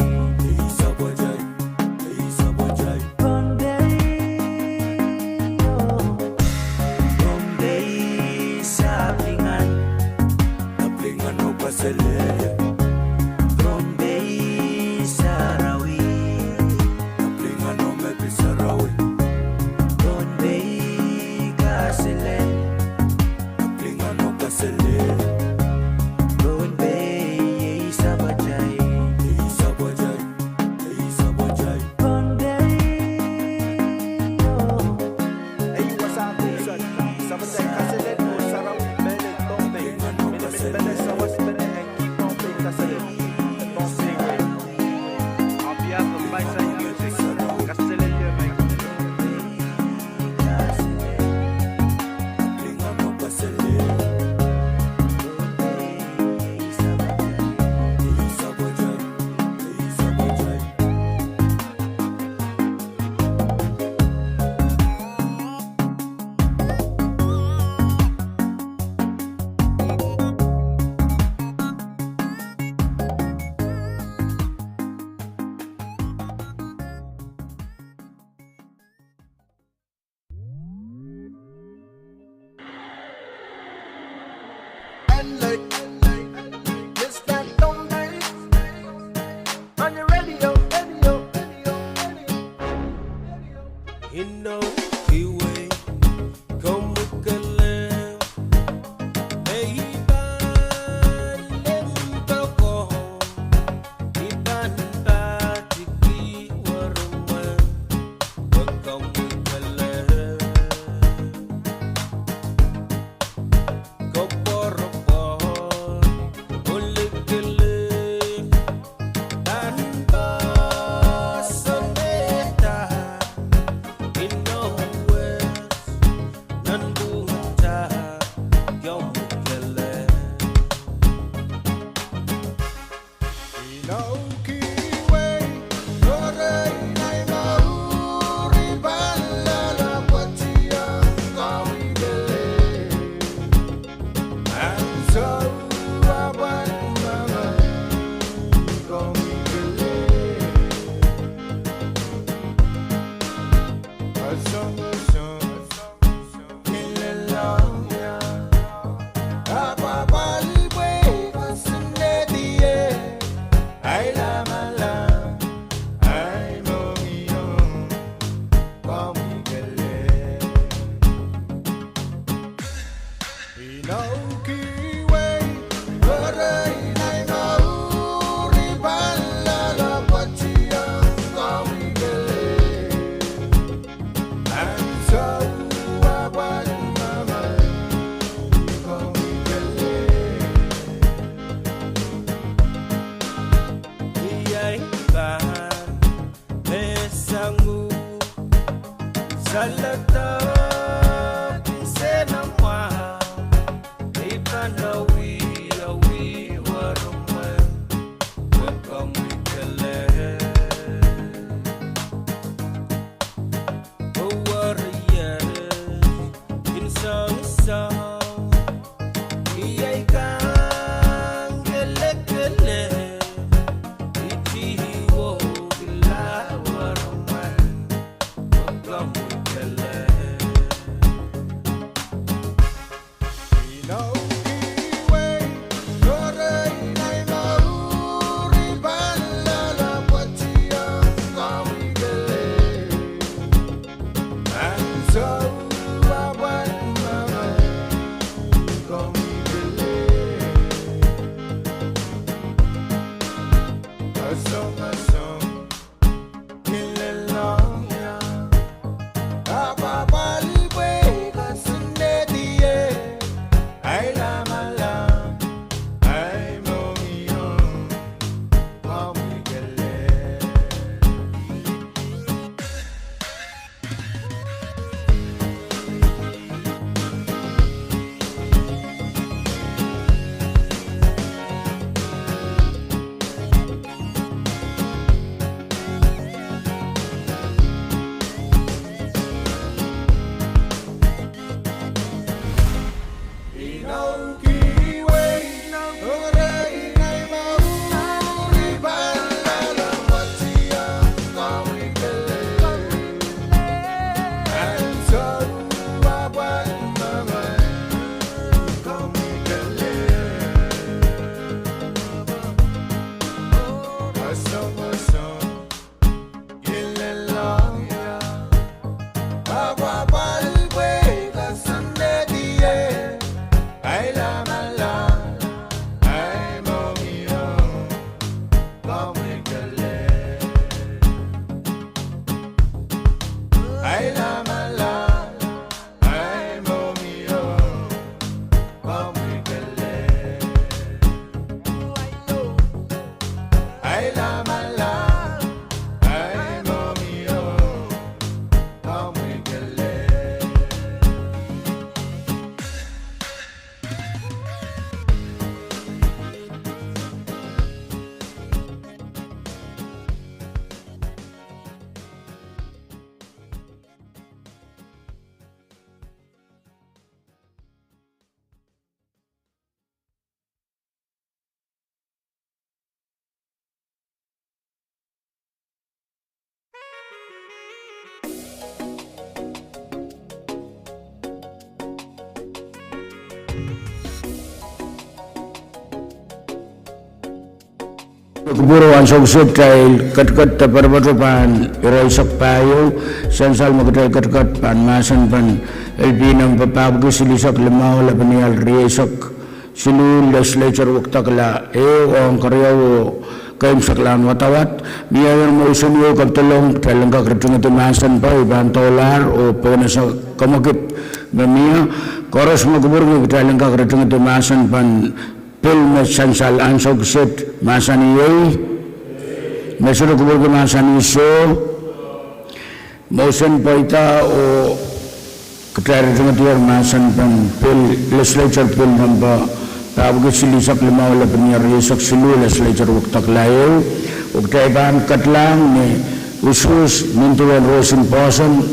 Guru ansog subtail kat-kat taparbatropan iraisak payo sansal magkatay kat-kat pan masan pan LP ng papagdo silisak limaw lapanial riaisak silu legislature waktakla ang karyawo kaim saklan watawat biayang mo isunyo kaptulong talang kakritung ito masan pa ibang tolar o penasa kamakit mamia koros magburgo talang kakritung ito masan pan Pwuhng sansal ansog set masan iyay mesuro kubur masan iso motion pa ita o katari dengan masan pan Legislature Pwuhng namba Silisak limaw laban niya risak silu legislature waktak layo uktaiban katlang ni usus mintuan rosin posan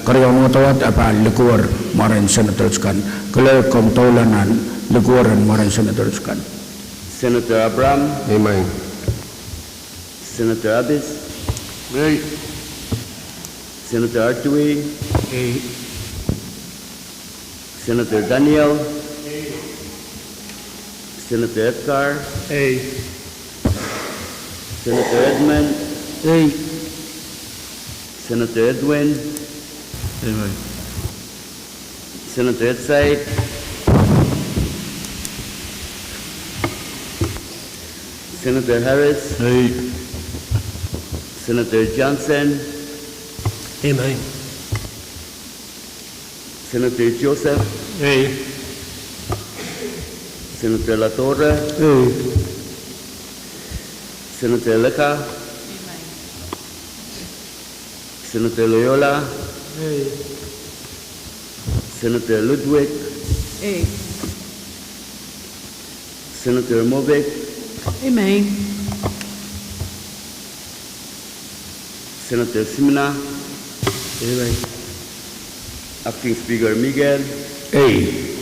karyawan watawat apa likuar maran senators kan kalau komtolanan likuaran maran senators kan. Senator Abraham. Amen. Senator Abis. Aye. Senator Artui. Aye. Senator Daniel. Senator Edgar. Aye. Senator Edmund. Aye. Senator Edwin. Amen. Senator Edsaid. Senator Harris. Aye. Senator Johnson. Amen. Senator Joseph. Aye. Senator Latorre. Aye. Senator Leka. Senator Loyola. Aye. Senator Ludwig. Aye. Senator Movic. Amen. Senator Simina. Amen. Acting Speaker Miguel. Hey.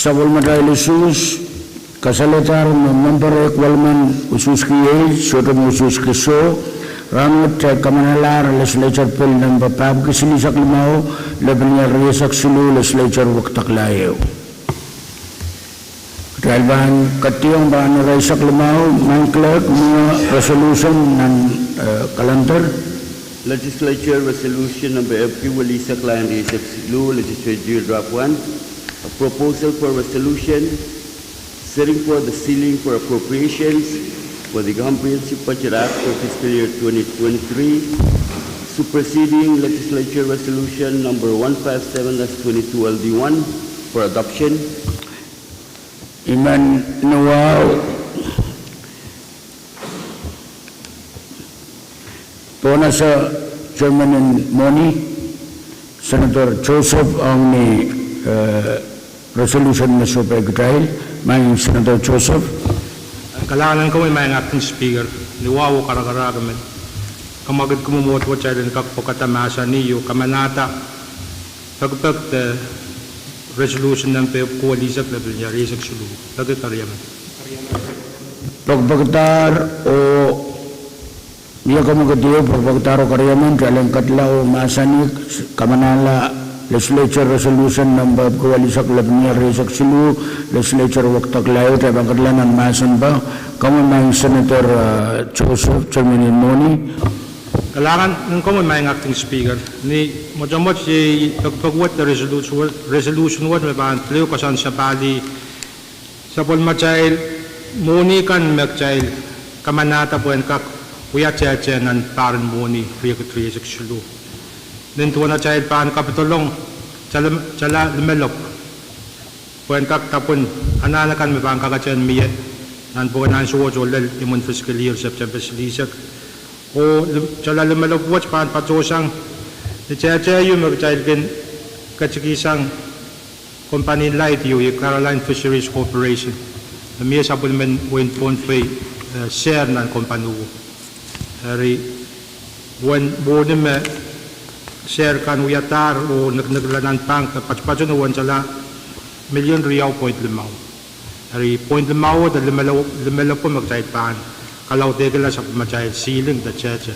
Sabol madai lusus kasaletar member equalman usus kiye soto usus kiso ramut kamanalar legislature bill number pab kisini saklimao lebnya risak sulu legislature waktak layo dalban kationg ban risak limao mangklek resolution nan kalender Legislature Resolution number FQ Walisak Line Risak Sulu Legislature Draft 1. A proposal for resolution setting for the ceiling for appropriations for the Comprehensive Budget Act for fiscal year 2023, superseding Legislature Resolution number 157-22 LD1 for adoption. Iman Nawal Pona sa Chairman and Moni Senator Joseph ang ni resolution na super dahil may Senator Joseph Kailangan ko may acting speaker liwawo karakaragaman kamagad kumumuot wa chairman kakpokatamasa niyo kamanata pagpag resolution ng kuwalisak level niya risak sulu lagi karyaman pagbagtar o niya kamagadiyo pagbagtar o karyaman dalang katlaw masanik kamanala Legislature Resolution number kuwalisak labniya risak sulu Legislature waktak layo tayo bangkatlanan masan ba kamu may Senator Joseph Chairman Moni Kailangan ko may acting speaker ni mo si pagpagwat na resolution what may baan tliw kasan sa bali sa polmachail muni kan magchail kamanata po en kak kuya cheche nan paran muni riyak sulu Then tuwa na child paan kapitulong chala lumelop. Puan kak tapon ananakan may paan kakachan miye. Nan po nan suwa jolel imun fiscal year September silisak. O chala lumelop watch paan patosang ni cheche yung mag child kin kachikisang company light yung Caroline Fisheries Corporation. Miye sa pulmen win Pohnpei share nan kompanu. Hari buwan bodem me share kan uyatar o naglanan pang patpacho no wan sala million riyaw point limaw. Hari point limaw da limalaw po magtayt paan. Kalaw tegala sa magtayt ceiling da cheche.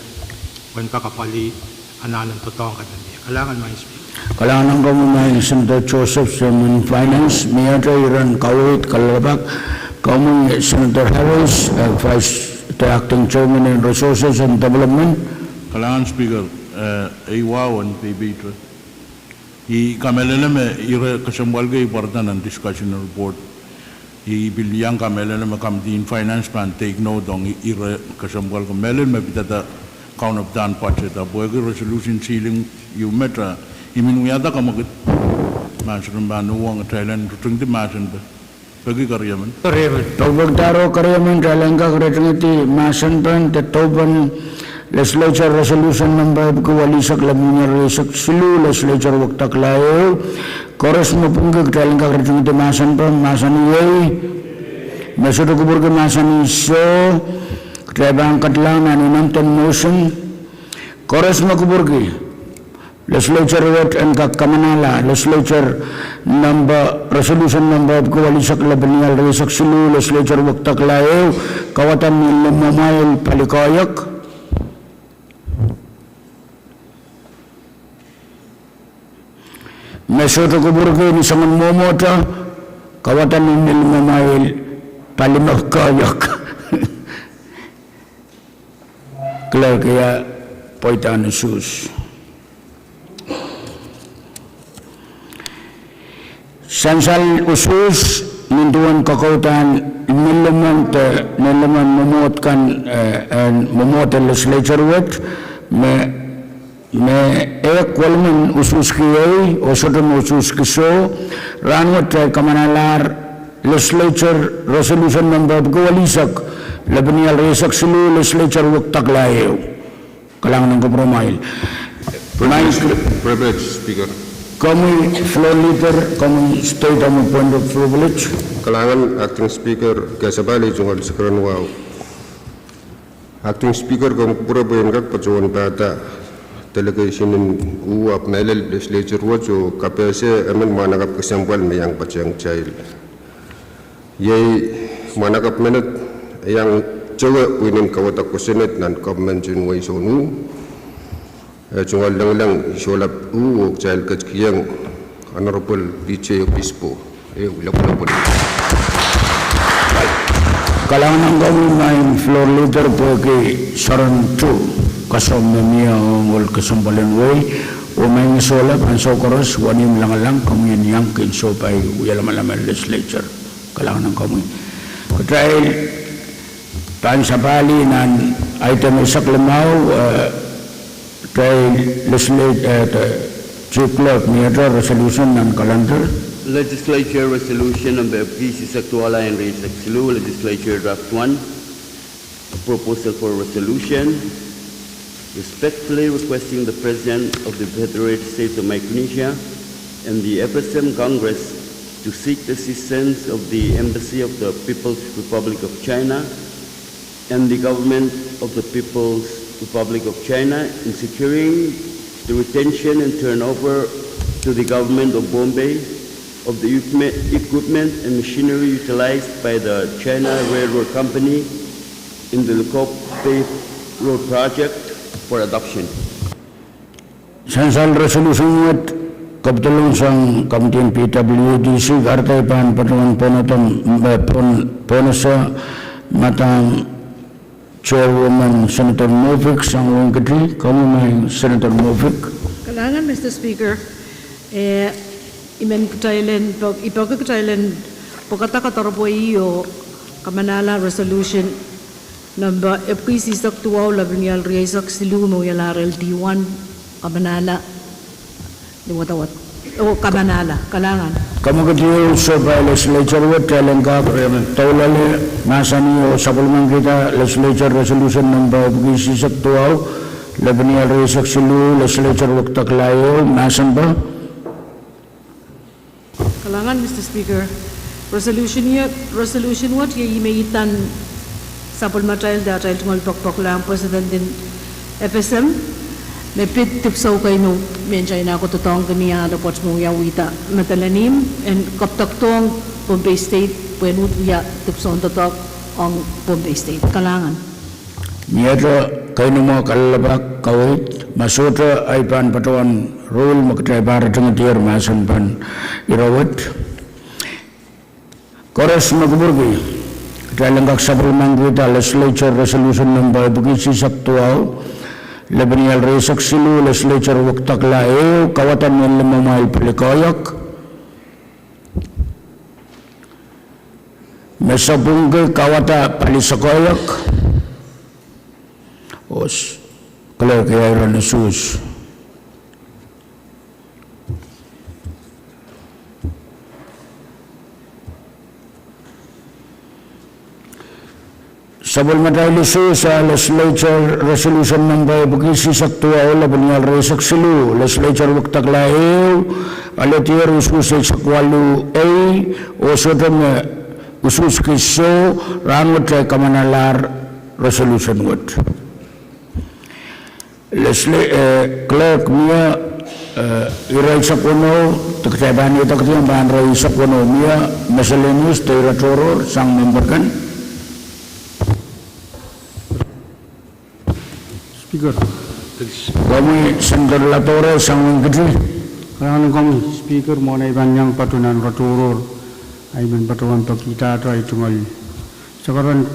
Wan kakapali ananan totong kananiya. Kailangan may speak. Kailangan ko may Senator Joseph Chairman Finance, Mayor Iran Kawit Kalabak, Common Senator Harris, Vice Acting Chairman in Resources and Development. Kailangan speaker Iwawan PB2. Kameleleme ire kasamwalga ipartan ng discussion report. Ibiliyang kameleleme kamdin finance plan take note on ire kasamwalga meleleme pitata count of done budget. Abuegi resolution ceiling you metra iminuyata kamagit masun ba nuwang Thailand tung di masun ba bagi karyaman Tobag taro karyaman Thailand ka kretingiti masan pan tetoban Legislature Resolution Number Kuwalisak Labunya Resak Silu Legislature Waktak Layo Kores Mapungkag Thailand ka kretingiti masan pan masan iyay Masudo kubur ke masan iso Krebang katlang naninamtan motion Kores Makubur ke Legislature vote and Kamanala, Legislature number, resolution number Kuwalisak Labanial Resak Silu, Legislature Waktak Layo, Kawatan Nilamamayal Palikoyak, Mesoto Kuburgi ni Saman Momota, Kawatan Nilamamayal Palikoyak, Clerk ya Poitan Sus. Sansal usus mintuan kakautan nilaman memotkan memot legislature wet me walman usus kiyai osodon usus kiso ranwat kamanalar legislature resolution number Kuwalisak Labanial Resak Silu legislature waktak layo kalangan ng kompromail Privilege Speaker. Kami floor leader, kami state ang point of privilege. Kalangan Acting Speaker Kasabali Jungal Sakaran Wow. Acting Speaker kami pura bayangkat pacuan pada delegation in uap melel legislature wajo KPC amen manakap kesampal mayang pacang child. Yay manakap menit yang jawa winin kawatak kusenet nan government junway sonu. Jungal lang isolap child kachkiyang Honorable BJ Obispo ulap-ulap Kalangan ng kami main floor leader po kay Saran 2 kasom na niya ang kasambalan way o may isolap ang sokoros wanim lang kami niyang kinsopay uyalaman legislature kalangan ng kami katrail pan sa bali nan item isak lamaw Chief Clerk, Major Resolution and Calendar. Legislature Resolution number V6AH and Silu, Legislature Draft 1. A proposal for resolution. Respectfully requesting the President of the Federated States of Micronesia and the FSM Congress to seek the assistance of the Embassy of the People's Republic of China and the Government of the People's Republic of China in securing the retention and turnover to the government of Pohnpei of the equipment and machinery utilized by the China Railroad Company in the Pohnpei Road project for adoption. Sansal resolution wat kapitulong sang kamtin PWDC kartay pan patuan ponasa matang Chairwoman Senator Movik sang wangkati, kami may Senator Movik. Kalangan, Mr. Speaker, ipagkakatailan pagkatakatar po iyo kamanala resolution number FPC Tuaw Labanial Resak Silu Moyalarel D1 kamanala liwatawat o kamanala kalangan. Kamu ketiyo sa legislature wat Telengka taulali nasani sapulman kita legislature resolution number FPC Tuaw Labanial Resak Silu legislature waktak layo nasan ba? Kalangan, Mr. Speaker, resolution what imeitan sapul matrail data tungol pokpok lang President din FSM mepit tipsaw kay no menjay na ako totong kaniya dapat mo yawita matalanim and kaptaktong Pohnpei State wenut ya tipsaw totok ang Pohnpei State kalangan. Niya kay no mo kalabak kawit masutra ay pan patuan rule magtay para dengan tiar masan pan irawat kores magburgi dalanggak sabul manggita legislature resolution number bugisi saktuaw Labanial Resak Silu legislature waktak layo kawatan ng limamay palikoyak mesabungge kawata palisakoyak os Clerk kaya ron sus Supplementary issue sa Legislature Resolution number bukisi saktua ola banyal resak silu Legislature waktak laeu aletier usus sakwalu A o sodom usus kiso rangut kamanalar resolution word clerk mia irai sakono tektabani taktiang bahan rai sakono mia miscellaneous territorial sang member kan Speaker. Kami Legislature sang gede. Karena kami Speaker mengenai banyak patunan raturur, aiman patuan kita atau itu ngal. Sekarang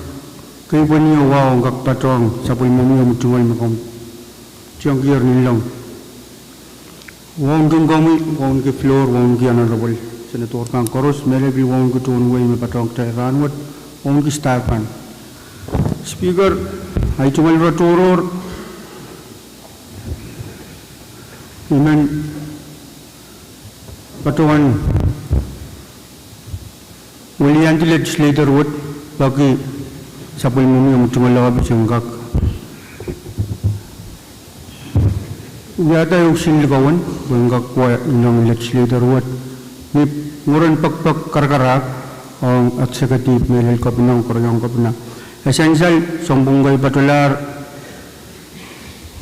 kau punya wow ngak patuang sapul mami cuma macam tiang gear nilang. Wow tu kami wow ke floor wow ke anak rabul. Senator kang korus mele bi wow ke tuan way me patuang teran wat wow ke starpan. Speaker, ai cuma raturur. Iman patuan ulian di legislator wood bagi sapul mumi yang cuma lawa bisengkak. Yata yung sinilgawan bengkak kuya inang legislator wood ni nguran pak karkarak ang eksekutif melel kapinang koryang kapina. Essential sombunggay patular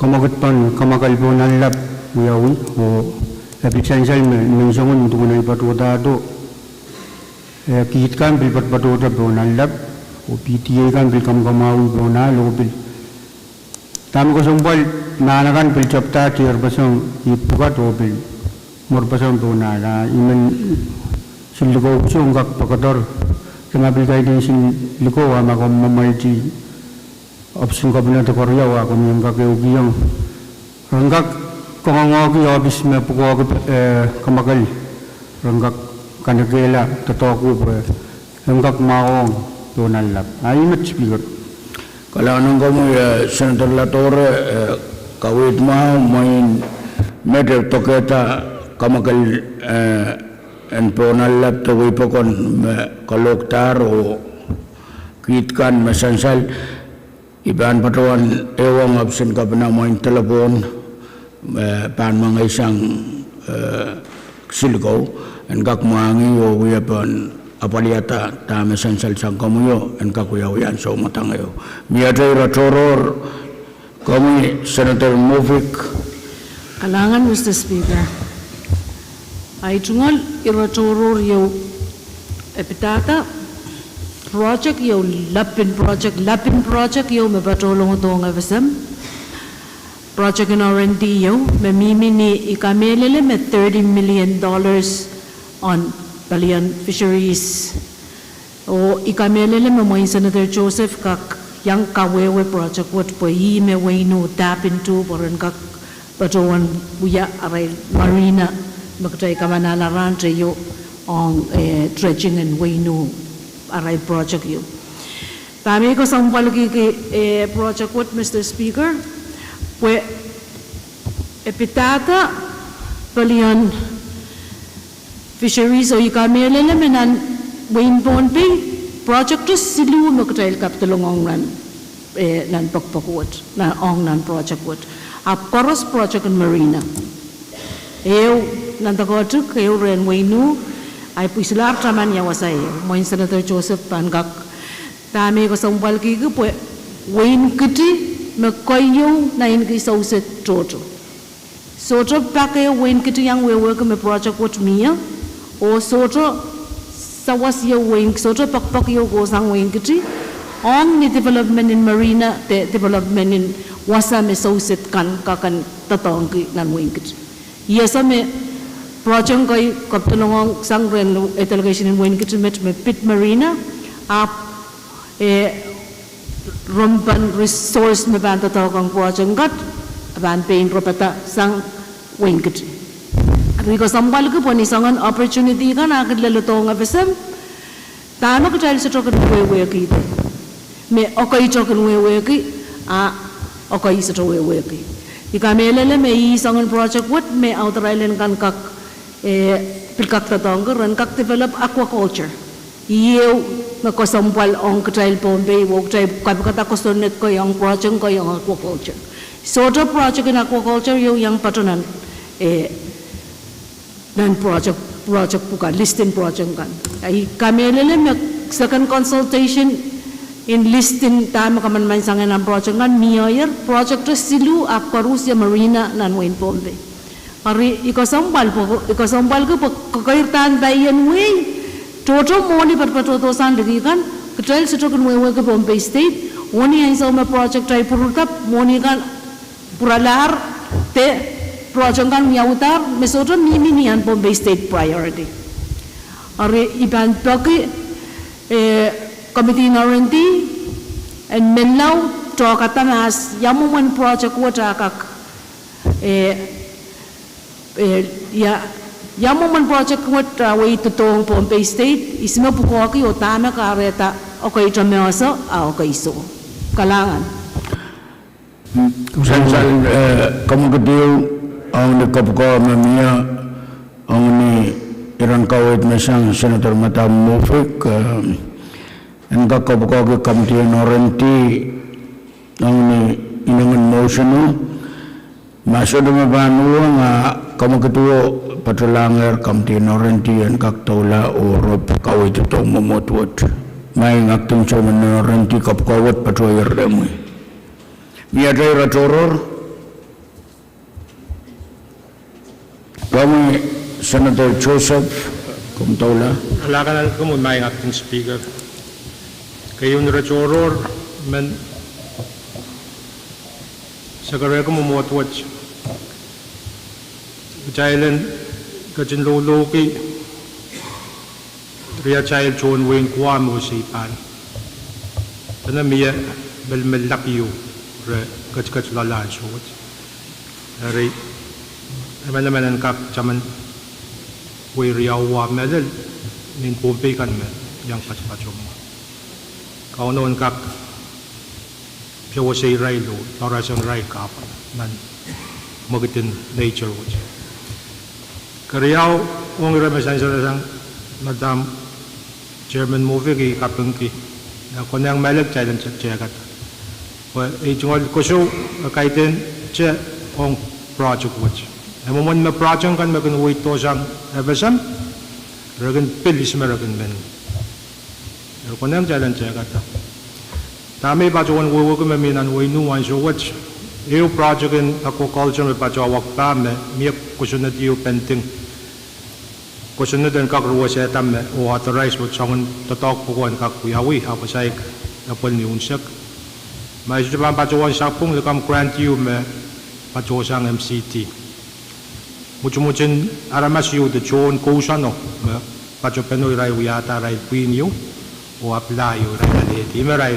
kamagatpan kamakalpo nalap Wiyawi o essential mensiongan untuk menai patuda do kit kan bil patuda bonalap o PTA kan bil kamkamawi bonal o bil tam ko sombal nanakan bil chapta tier basang ipukat o bil mor basang bonala iman silgo chungak pakador kama bil guidance liko wa makom mamalji option kabinet Korea wa kami ngak eugiyang ngak Kongangagi habis me pukul kemagal renggak Kadkadaur tetoku renggak maong donalap. Aimat Speaker. Kalau anong kamu ya Senator Latore kawit mau main medal toketa kamagal en donalap to wipokon kaloktar o kitkan mesansal iban patuan ewang absen kabena main telepon pan mga isang silgaw and kakmuangi o wiyapan apaliata tama sansal sang kamuyo and kakuyawian so matangayo miyatay ratoror kami Senator Movik Kalangan Mr. Speaker ay tungol iratoror yung epitata project yung lapin project yung mapatulong ito ng FSM project in R&D yo memimini ikamelele me $30 million on Balian fisheries o ikamelele me moin Senator Joseph kak yang kawewe project what po me wayno tap into poran kak patuan buya aray marina magtay kamanala ranche yo on dredging and wayno aray project yo tami ko sampal ki project what Mr. Speaker Pwuhng epitata Balian fisheries o ikamelele menan Wayne Pohnpei project to silu magtail kaptulong nan nan pakpakwot na ong nan project wat koros project in marina eu nan tagotuk eu ren Wayne ay puisilar taman yawasay moin Senator Joseph Pangak tami ko sampal ki Pwuhng Wayne kiti Makayo na ingisaw sa toto. Soto pakayo Wayne kiti yang we work me project what mia o soto sawas yo Wayne soto pakpak yo go sang Wayne kiti on ni development in marina the development in wasa me sauset kan kakan tatong ki nan Wayne kiti. Yesa me project kay kaptulong sang ren delegation in Wayne kiti met me pit marina up rumpan resource me ban tatawang project gat ban pain propata sang Wayne kiti. Because sambal ko po ni sangan opportunity kan agad lalutong FSM tama ko dahil sa trokan wewe ki me okay trokan wewe ki okay sa trokan wewe ki ikamelele me isangan project what me outer island kan kak pilkak tatawang ran kak develop aquaculture yew makosampal ong katrail Pohnpei wog tray kapkata kostonet ko yung project ko yung aquaculture. Sort of project in aquaculture yung patronan nan project bukan listing project kan. Ay kami lele second consultation in listing time kaman man sangan ang project kan miyer project to silu apkarusia marina nan wain Pohnpei. Ari ikasampal ko kakairtan bayan way total money perpetosan lagi kan ketrail setrokan way ke Pohnpei state oni yang sama project try purutap money kan puralar te project kan miautar mesotron mimi nian Pohnpei state priority. Ari iban pagi committee narenti and menlau to katanas yamuman project wata kak yamuman project wata way to tong Pohnpei state isma pukoki otana kareta okay trameoso okay so kalangan Sansal kamu kediu ang nakapko mamia ang ni iran kawit mesang Senator Mata Mufik ang kakapko ke committee norenti ang ni inangan motion masuk dengan banua nga kamu ketua patulanger committee norenti ang kaktaula urut kawit itu memotwat mai ngaktung chairman norenti kapkawat patuyer demu Miadai Ratoror kami Senator Joseph Kumtaula Alakan ko mo may acting speaker. Kayo ni Ratoror men sa karera ko mo motwatch. Jailen kajin loloki Ria Child John Wayne Kwamo sipan. Tanamiya belmelakiyo kach lalan shot. Ari naman ang kak chaman way riawa medal nin Pohnpei kan me yang kach mo. Kaunon kak piawa say rai lo para sang rai kap nan magitin nature watch. Kariyaw ong remesan sa sang Madam Chairman Movie Pwuhng na kunang melek challenge chekat. Ijungol ko siya kaitin siya ang project watch. Naman na project kan magunaway to siyang FSM, ragan pilis maragan men. Kung nang jalan siya kata. Tami pa siya kung wawag maminan way nuwan siya watch. Iyo project in aquaculture may pa siya wak pa me, miyak kusunod iyo penting. Kusunod ang kakruwa siya tame, o authorize mo siyang tatok po kuhan kakuyawi, hapasay napal ni unsak. May sujaban pacuan sapung lekam grant you me pacuan sang MCT. Mucin aramas you the John Kosano me pacuan penoy rai uyata rai Pwuhng you o apply you rai aleti me rai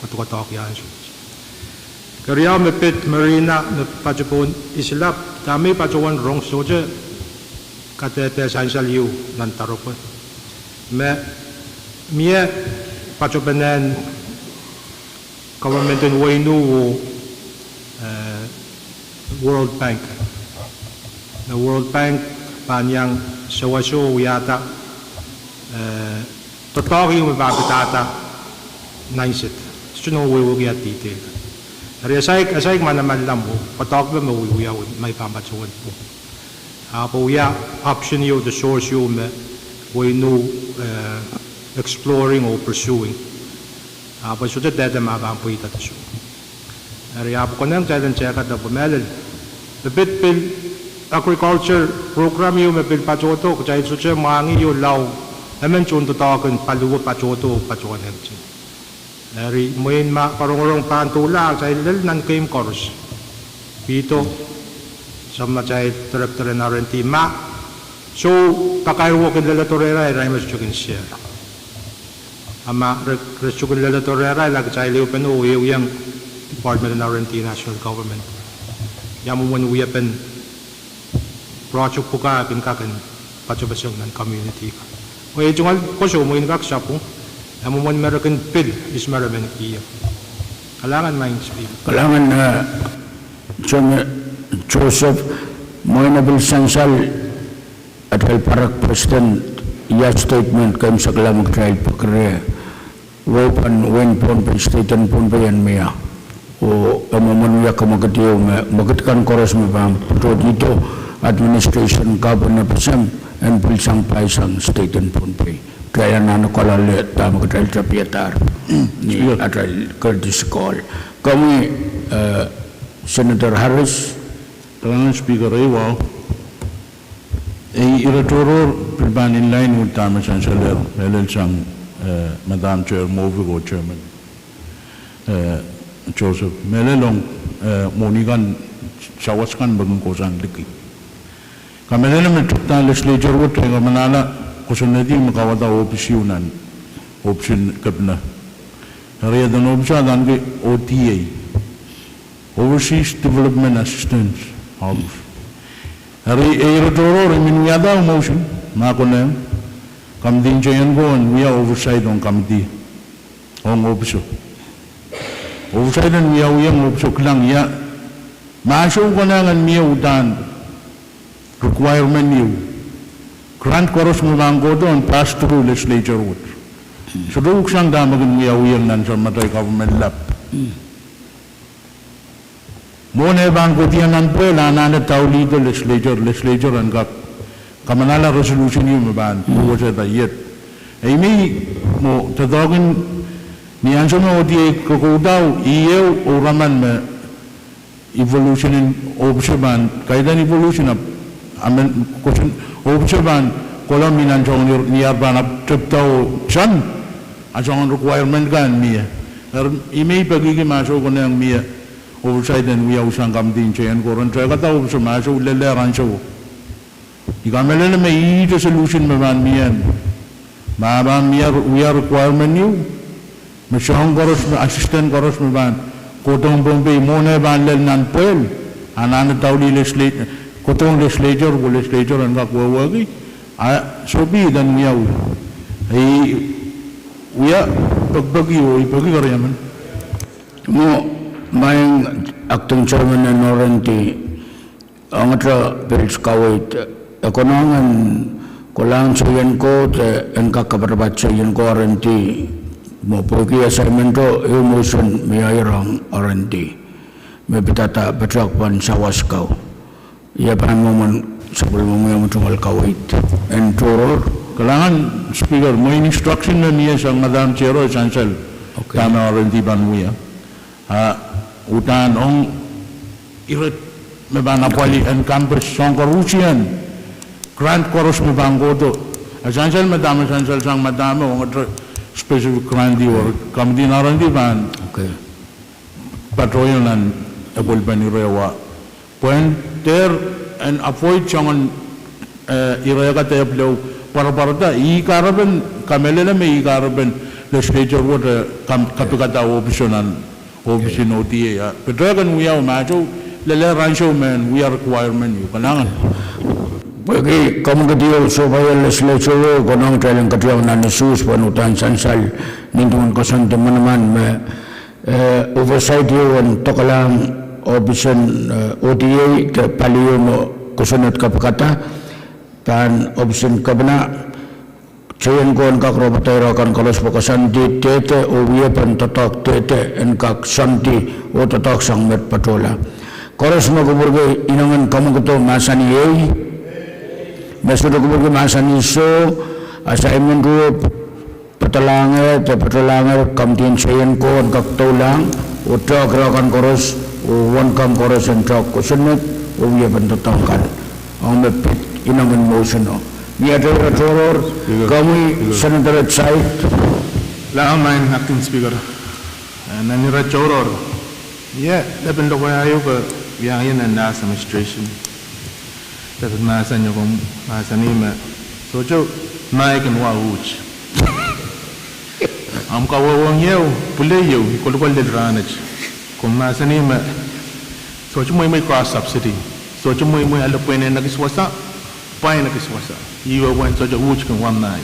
kotok yan su. Kariya me pit marina me pacuan islap kami pacuan rong soja katete sansal you nantaro po. Me mie pacuan penen government in Wainu World Bank. The World Bank panyang sawaso yata totoki yung mababitata naisit. Suno wiwugi at detail. Ari asay manaman lang mo patok ba mawiwiya may pambatuan po. Apo ya option you the source you me Wainu exploring or pursuing. Apa sudah data magampo ita tasu. Ari apo kanang jalan check at apo melel. The bit bill agriculture program yung mapil pachoto kaya suche mangi yung law. Naman chun totokan paluwa pachoto pachokan hemchi. Ari moin ma parong pantula kaya lel nan game course. Pito sama kaya director na renti ma. So kakaiwo kedalatorera ay mas chukin share. Ama resugun lalatorera lag chai liu pen uyang Department of National Government. Yamuan uyapen project puka pin kakan pacubasyon ng community ka. Oye jungal koso mo in kaksa po. Yamuan American bill is maramen iya. Kalangan main speak. Kalangan Joseph Moinable Sansal at Pahrek President iya statement kan sa kalamag trial pakre wepan wen Pohnpei state and Pohnpei and mea o amamanu ya kamakatio me makatkan koros me bang to dito administration governor pesam and pilsang paisang state and Pohnpei kaya nana kala le tama katal trapiatar ni atal Curtis call kami Senator Harris Talangan Speaker Ewa Iratoror Pilban in line with Tama Chancellor Melel Sang Madam Chair Movigo Chairman Joseph Melelong Monigan Shawaskan Bagun Kosan Liki Kamelele Metukta Legislature would take a manana Kosanadi Makawata option option Kabna Area the Nobsa Dangi OTA Overseas Development Assistance House Hari Aerodoro Reminyada motion Makonem Kamdin Jayango and we are oversight on committee on officer oversight and we are young officer Klang ya Masho Ganang and Mia Udan requirement you grant Koros Mulangoto and pass through legislature wood. So do Uksang Damagan we are young and some government lab. Mone Bango Dianan Puela and the Tauli the legislature and got Kamanala resolution you ban who was at the yet. Amy Mo Tadogin Niansono Odi Kokodao EU or Raman evolution in Obshaban, Kaidan evolution of Amen question Obshaban, Colombin and John Niarban up Tripto Chan as on requirement gun me. Ime Pagigi Maso Gonang me. Oversight and we are Usangam Dinche and Goran Tragata Obsamaso Lele Rancho. You can make a solution, Mavan Mian. Mavan Mia, we are requirement you. Mashang Goros, assistant Goros Mavan, Kotong Pohnpei, Mone Van Lenan Puel, and Anatauli legislature, Kotong legislature, and Gakwa. So be then we are. We are Puggy. My acting chairman and Norenti Angatra Bills Kawait Ekonongan Kolang Chayanko and Kakabarbat Chayanko Orenti Mopoki assignmento emotion Mayarong Orenti Mepitata Petrakpan Sawaskau Yapan Moment Sabulmum Tumal Kawait and Toro Kalangan Speaker, my instruction and yes, Madam Chero Chancel Tama Orenti Banuya. Utan ong irit mebanapali and campus Songarusian grant koros mebangoto asansal madam asansal sang madam ong specific grandi or kamdi narandi ban patroyon and abul banirewa point there and avoid changon irega teplo paraparata I karaben kamelele me I karaben legislature would Kadkadaur optional Obviously, no TA. But dragon we are macho, Lele Rancho man, we are requirement you. Kalangan. Bagi kamu so by legislature, Gonong Trailing Katiawan and the Sus, Panutan Sansal, Nintuan Kosan de Manaman, oversight you and Tokalang, Option OTA, the Palio Kosanat Kapakata, Pan Option Kabana. Chayan ko ang kakropatero kan kalos pakasanti tete o wiyapan tatak tete en kak santi o tatak sang met patola. Kalos maguburgay inangan kamuguto masani yay. Mesudo kuburgay masani so assignment group patalangar te patalangar kamtin chayan ko ang kaktolang o tak rakan kalos o wan kam kalos en tak kusunmet o wiyapan tatakan. Ang mepit inangan motion o. Biar Toror, kami Senator at side. Lang main acting speaker. Nanira Toror. Yeah, dapat lo kaya ayo ka biang yan ang nasa administration. Dapat maasan nyo kung maasan nima. So jo, maik and wahuch. Am kawawang yaw, pulay yaw, ikulukol del ranach. Kung maasan nima, so jo may cross subsidy. So jo may alapwen na nagiswasa. Pain na kiswasa. Iwa wan so jo uch kung wam nai.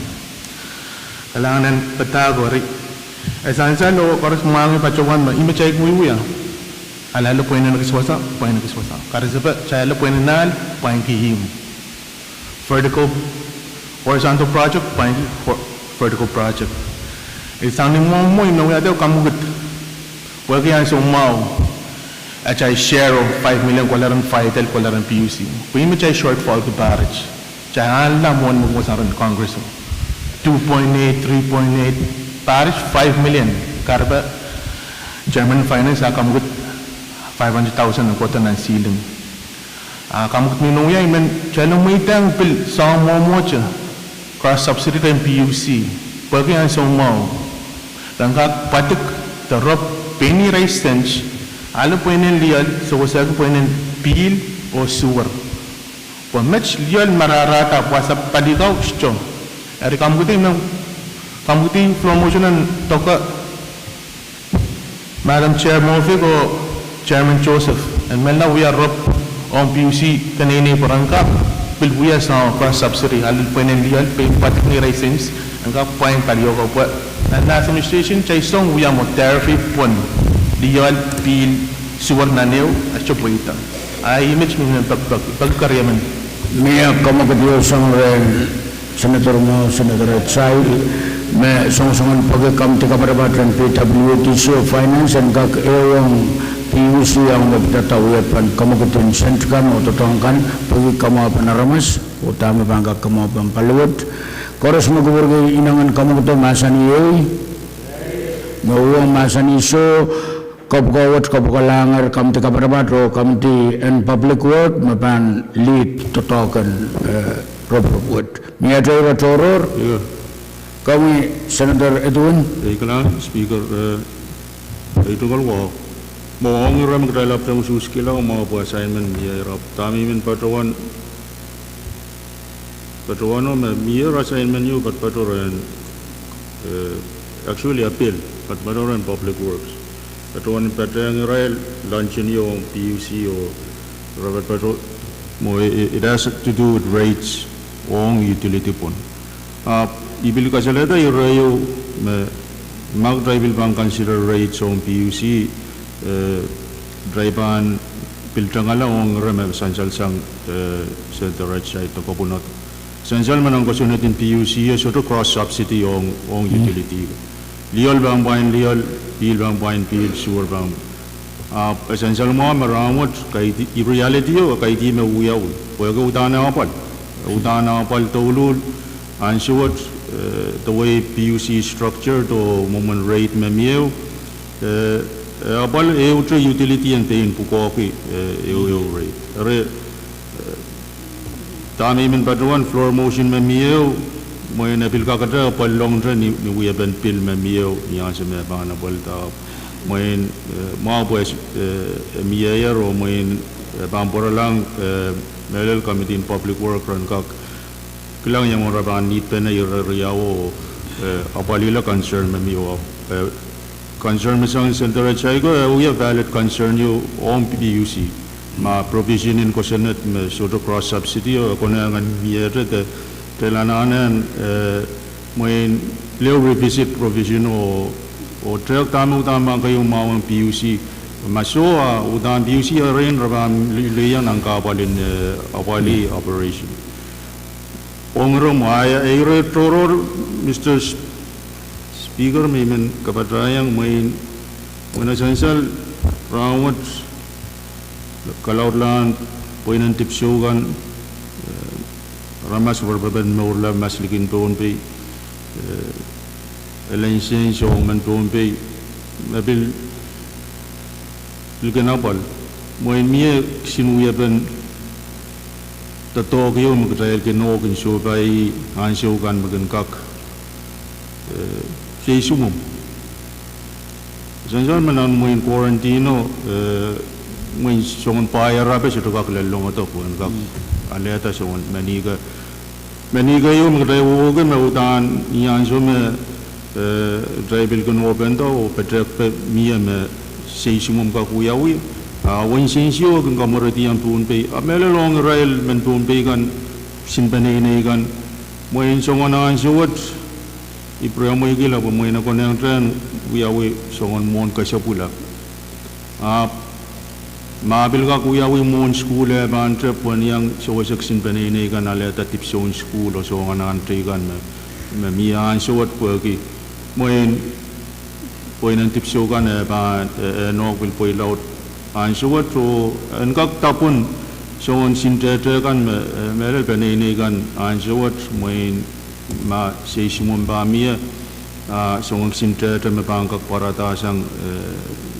Kailangan Kadkadaur. Esan lo karos mangi pacawan ma imechay kuiya. Alalo pain na kiswasa, pain na kiswasa. Karasapa chayalo pain nal, pain kihim. Vertical horizontal project, pain vertical project. Isang ni mo no ya teo kamugut. Wagi ang sumaw. At ay share of 5 million kolaran fightel kolaran PUC. Pwede mo chay shortfall to barrage. Chay alam mo mo sa rin Congress. 2.8, 3.8 barrage 5 million. Karba German finance kamugut 500,000 ang kota ng ceiling. Kamugut minuya iman chay lang may tang pil sa mo cha cross subsidy kay PUC. Pwede ang sumaw. Langkak patik terop penny resistance. Alam po yun lial, so kasi po yun pil o sewer. Kung match lial mararata po sa paligaw, siya. Eri kamuting promotion ng toka Madam Chair Mofic o Chairman Joseph. And now we are up on PUC kanini porangka. Pilbuya sa cross subsidy. Alam po yun lial, patik ni license. Ang kapain paligaw ko po. And last administration, chay song we are mo therapy pon. Lial, pil, suwar na neo, at siya po ito. Ay image mo ng pagkaryaman. Miya kamakadiyosang rin, Senator mo, Senator Etsay, may song-songan pagkakamti kaparabatan PWTC Finance and kak-ewang PUC ang magtatawipan kamakatin sentkan o totongkan pagkakamawa panaramas o tama pang kakamawa pang palawad. Koros magubur inangan kamakatan masaniyay, mawang masaniso, Kapkawat kapkalangar kamti kaparabato kamti and public work mapan lead totokan Robert Miyadra Toror kami Senator Edwin Ikala Speaker itu kalau mau orang mengelap temu suskila mau apa assignment dia rap kami min patuan o mir assignment you but patuan actually appeal but patuan public works. Patuan patang rail luncheon yung PUC o Robert Pato mo it has to do with rates on utility pon. Ibil kasalada yung mag drive bang consider rates on PUC drivean piltangala on rem essential sang center right side to kapunot. Essential man ang kasunod in PUC so to cross subsidy on utility. Liol bang bain liol, pil bang bain pil, sewer bang. Essential mo maramot kay i reality yo kay di me uyaw. Pwede utana apal tulul ansuot the way PUC is structured o moment rate me mieu. Apal eutre utility and tain pukoki eu rate. Re tami men patuan floor motion me mieu. Mo na pil kakada pal long run ni we have been pil me mieu ni asa me ba na bolta mo in mo pues mier o mo in pampora lang melel committee in public work ran kak kilang yang ora ba need pe na riao apalila concern me mieu concern me sang center chai go we have valid concern you on PUC ma provision in kosenet me sort of cross subsidy o konangan mier te Telananan moin leo revisit provision o trail tamu utama kayo mawang PUC masoa utang PUC rin rabam liyan ang kapalin apali operation. Ongrom ay toror Mr. Speaker may men kapatrayang may essential rawat kalaudlan poinan tipsugan Ramas berbadan mawala mas likin Pohnpei, elensin song man Pohnpei, nabil likin apal, mo miye sinuya ben tatok yo magtrail kinok in so bay ansyo kan magan kak, siya sumum. Sanjal manan mo in quarantino, mo in songon paya rabe sa tukak lalong ato po kak. Aleta so maniga yung magdrive me utan yan so me drive ko open to o Pahrek miya me sesumum ka kuyawi wen sensio kan kamorati ang Pohnpei amela long rail men Pohnpei kan sinpanay kan mo in so ngonan suwat ipremo igila mo na konang tren kuyawi so ngon mon ka sapula Mabil ka kuya wi mon school ban trip wan yang so section panini kan ala ta tipson school so nganan tri kan me mian so wat ko ki Poin ang tipso kan ba no will poi laut an suat to engkak tapun songon sintete kan merel penini kan an suat moin ma seisumon ba mia songon sintete me bangkak parata sang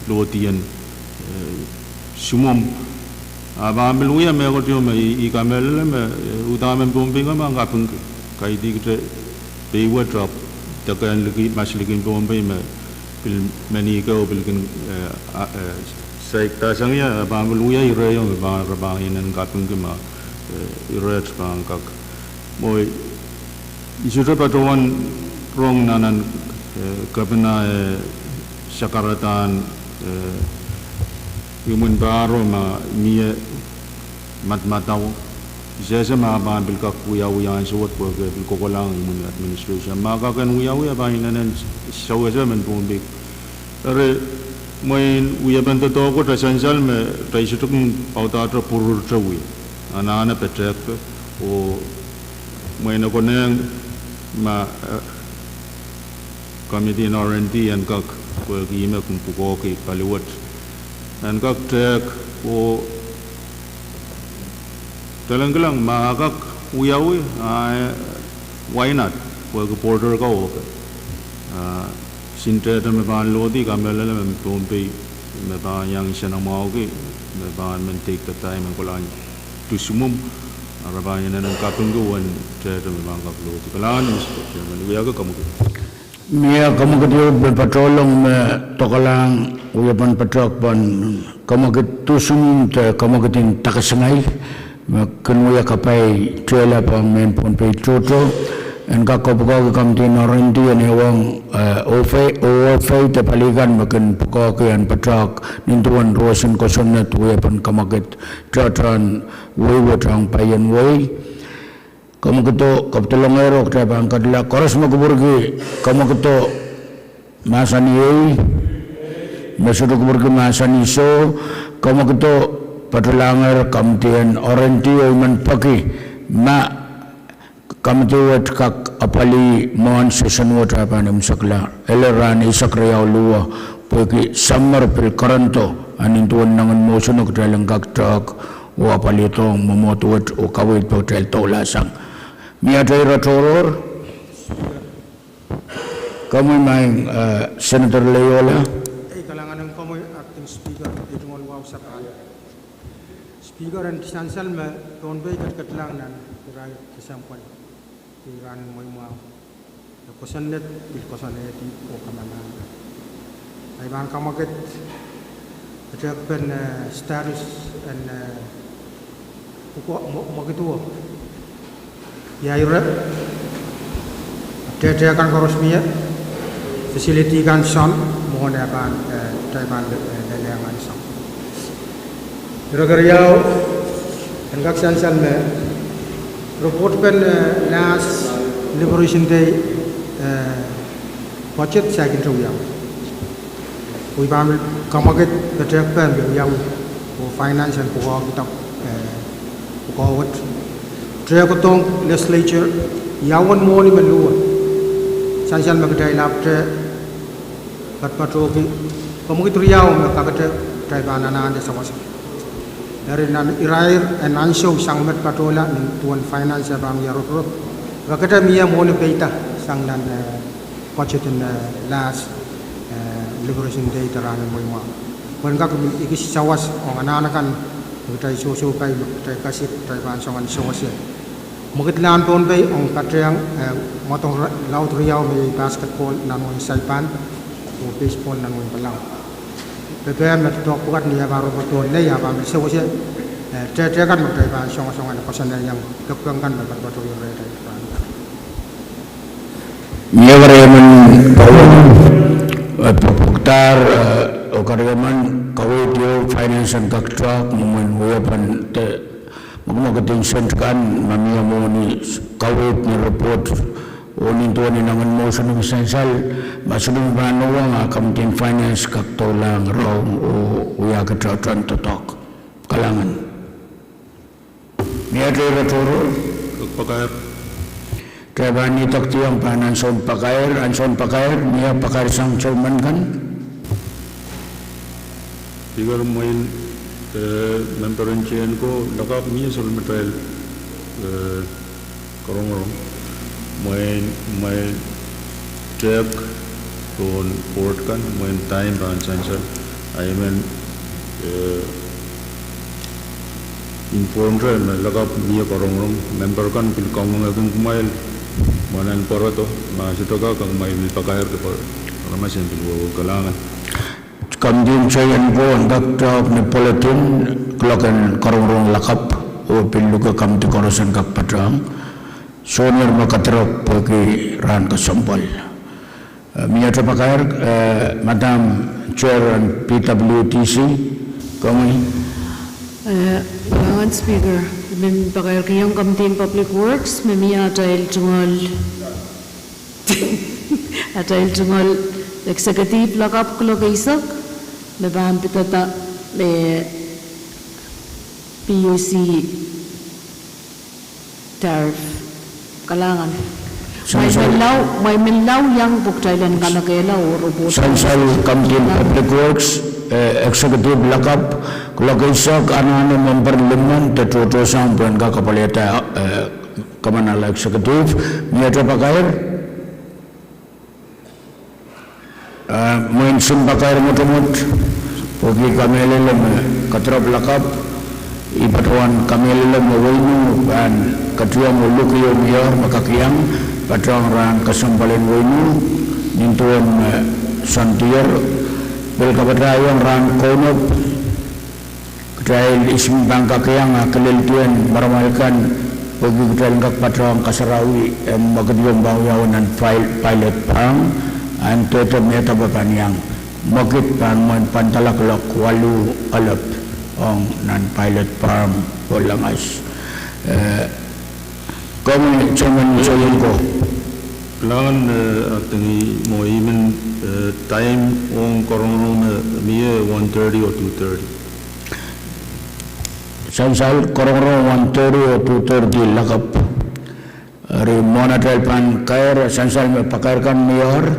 lotian sumom ba meluya me ko tio me I kamel me utame bombing ma ngapung kai di kete be drop takan lagi maslikin Pohnpei me bil mani ko bil kin sekta sangya ba meluya ire yo ba ba inan kapung ke ma ire bang kak moi isutra patuan rong nanan kapena sakaratan yumun baro ma mie matmataw Jasa ma ba bil kak uya suat po ke bil kokolang mun administration maka kan uya ba inanan sawaja men Pohnpei are main uya ban to ko ta sansal me ta isutuk auta tra purur trawi ana petrek o main ko nang ma committee in R&D and kak ko gi me kum puko ki paliwat and kak tek o Telanggalang makak uyawi why not ko border ko sinte me ban lodi kamela me Pohnpei me ban yang sana mau ki me ban men take the time ko lan tu sumum araba yana nan kapung ko wan te me ban kap lodi kalan me uya ka kamu Mia kamu kedio berpatrolong me tokalang uya pan patrok pan kamu ketu sumum te kamu ketin takasengai Kenuya kapai trailer pang main Pohnpei Toto and kakopoko kamti norinti and hewang ofay te paligan makin pokoki and patrak nintuan rosin kosonnet weapon kamakit tratan wewatang payan way kamu keto kaptulongero kaya kadla koras makuburgi kamu keto masani masudu kuburgi masani so kamu keto Patulangar kamtian orenti oiman paki ma kamtiwat kak apali mohon sesanwat apa nam sakla eleran isakriya luwa paki summer pil karanto anin tuan nangan mosunok dalang kak tak o apali tong momotuat o kawit hotel tolasang miatai ratoror kamu main Senator Leola kalangan ng kamu acting speaker itu ngol wow sakan Speaker and Chancellor me Pohnpei Kadkadaur nan kurai kisampon iran moi mau kosanet bil kosanet ko kamana ai bang kamaket ajak pen status and ko mo gitu ya ira tete kan korosmia facility kan son mohon apa taiban delegan son Ragariau and Gaksansan report pen last Liberation Day budget second to Yam. We found Kamaket the track pen Yam for finance and for what Trakotong Legislature Yawan Moni Malua Sansan Magatai Lapte Patpatroki Kamukriau Makata Taibana and the Sawasa. Dari nan irair and anshow sang met patola ning tuan finance bang yarok wakata mia moni peita sang nan budget in last Liberation Day taran moi ma kon ka ikis sawas ong anana kan tai so kai tai kasip tai ban songan sawase mugit lan Pohnpei ong katriang motong laut riau me basketball nan ong saipan o baseball nan ong palau Bebem nak tok kuat ni baru betul ni ya bang sewase tete kan mutai bang songan kosan yang kekang kan betul yang reda Nyawareman Paktar Okariaman Kawetio Finance and Kaktra Muman Weapon Magmagating Sentkan Mamia Moni Kawet ni report Unin tuan nangan motion ng essential masulong banawang accounting finance kaktolang rong o uya katratan totok kalangan niya tayo ratoro pagkakar Trebani tak tiang pan anson pakair niya pakair sang chairman kan. Speaker main member encen ko lakap niya sol metal korong main check kon port kan main time ban sansal I mean inform re lakap niya korong member kan pil kong ngang kumail manan poroto masito ka kang may pakair ko para masin pil kalangan Kamjin chayan ko ang dakta ni politin klokan korong lakap o piluka kamti korosan kak patrang sonir makatrok pagi ran kasampal. Minyak pakair Madam Chair and PWTC kami. Kalangan Speaker, min pakair kiyang Committee Public Works, mimiya atail tungal executive lakap kulogaisak, mebam pitata le PUC tariff kalangan. May minlaw yang buktailan kanakela o robot. Sansal Committee Public Works executive lakap kulogaisak ano member liman tetuto sang buangga kapaleta kamanala executive minyak pakair main pakair mutumut pagi kamelelem katrap lakap ibatawan kamelelem wainu dan ketua muluk yo miar makakiyang patrang ran kasampalen wainu nintuan santier bel kabatrayang ran konop ketrail ismi bangka kiyang keliltuan maramalkan pagi ketrail kak patrang kasarawi magadiong bawyawan dan pilot Pwuhng ante to meta papanyang magit pan pantalaklok walu alap ang nan pilot Pwuhng walangas kami chairman chayan ko Kailangan ating mo even time on korong miye 1:30 or 2:30. Sansal korong 1:30 or 2:30 lakap. Ari monatral pan kair sansal me pakair kan mayor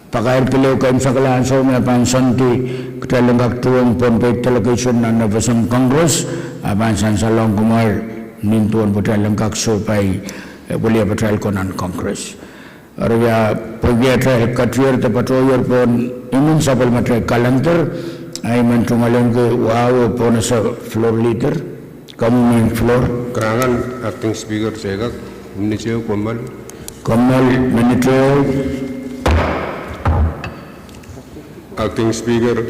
pakair pilih kain sakalan so me pan santi ketelengak tuang Pohnpei television na navasam Congress aban sansal long kumar nintuan ketelengak so pai boleh bertrail konan Kongres. Arya pergi trail katier tepat royer pun imun sapal matrai kalanter. Ay mentumalang ke wow pun sa floor leader. Kamu main floor. Kerangan acting speaker saya manager Kamal manager acting speaker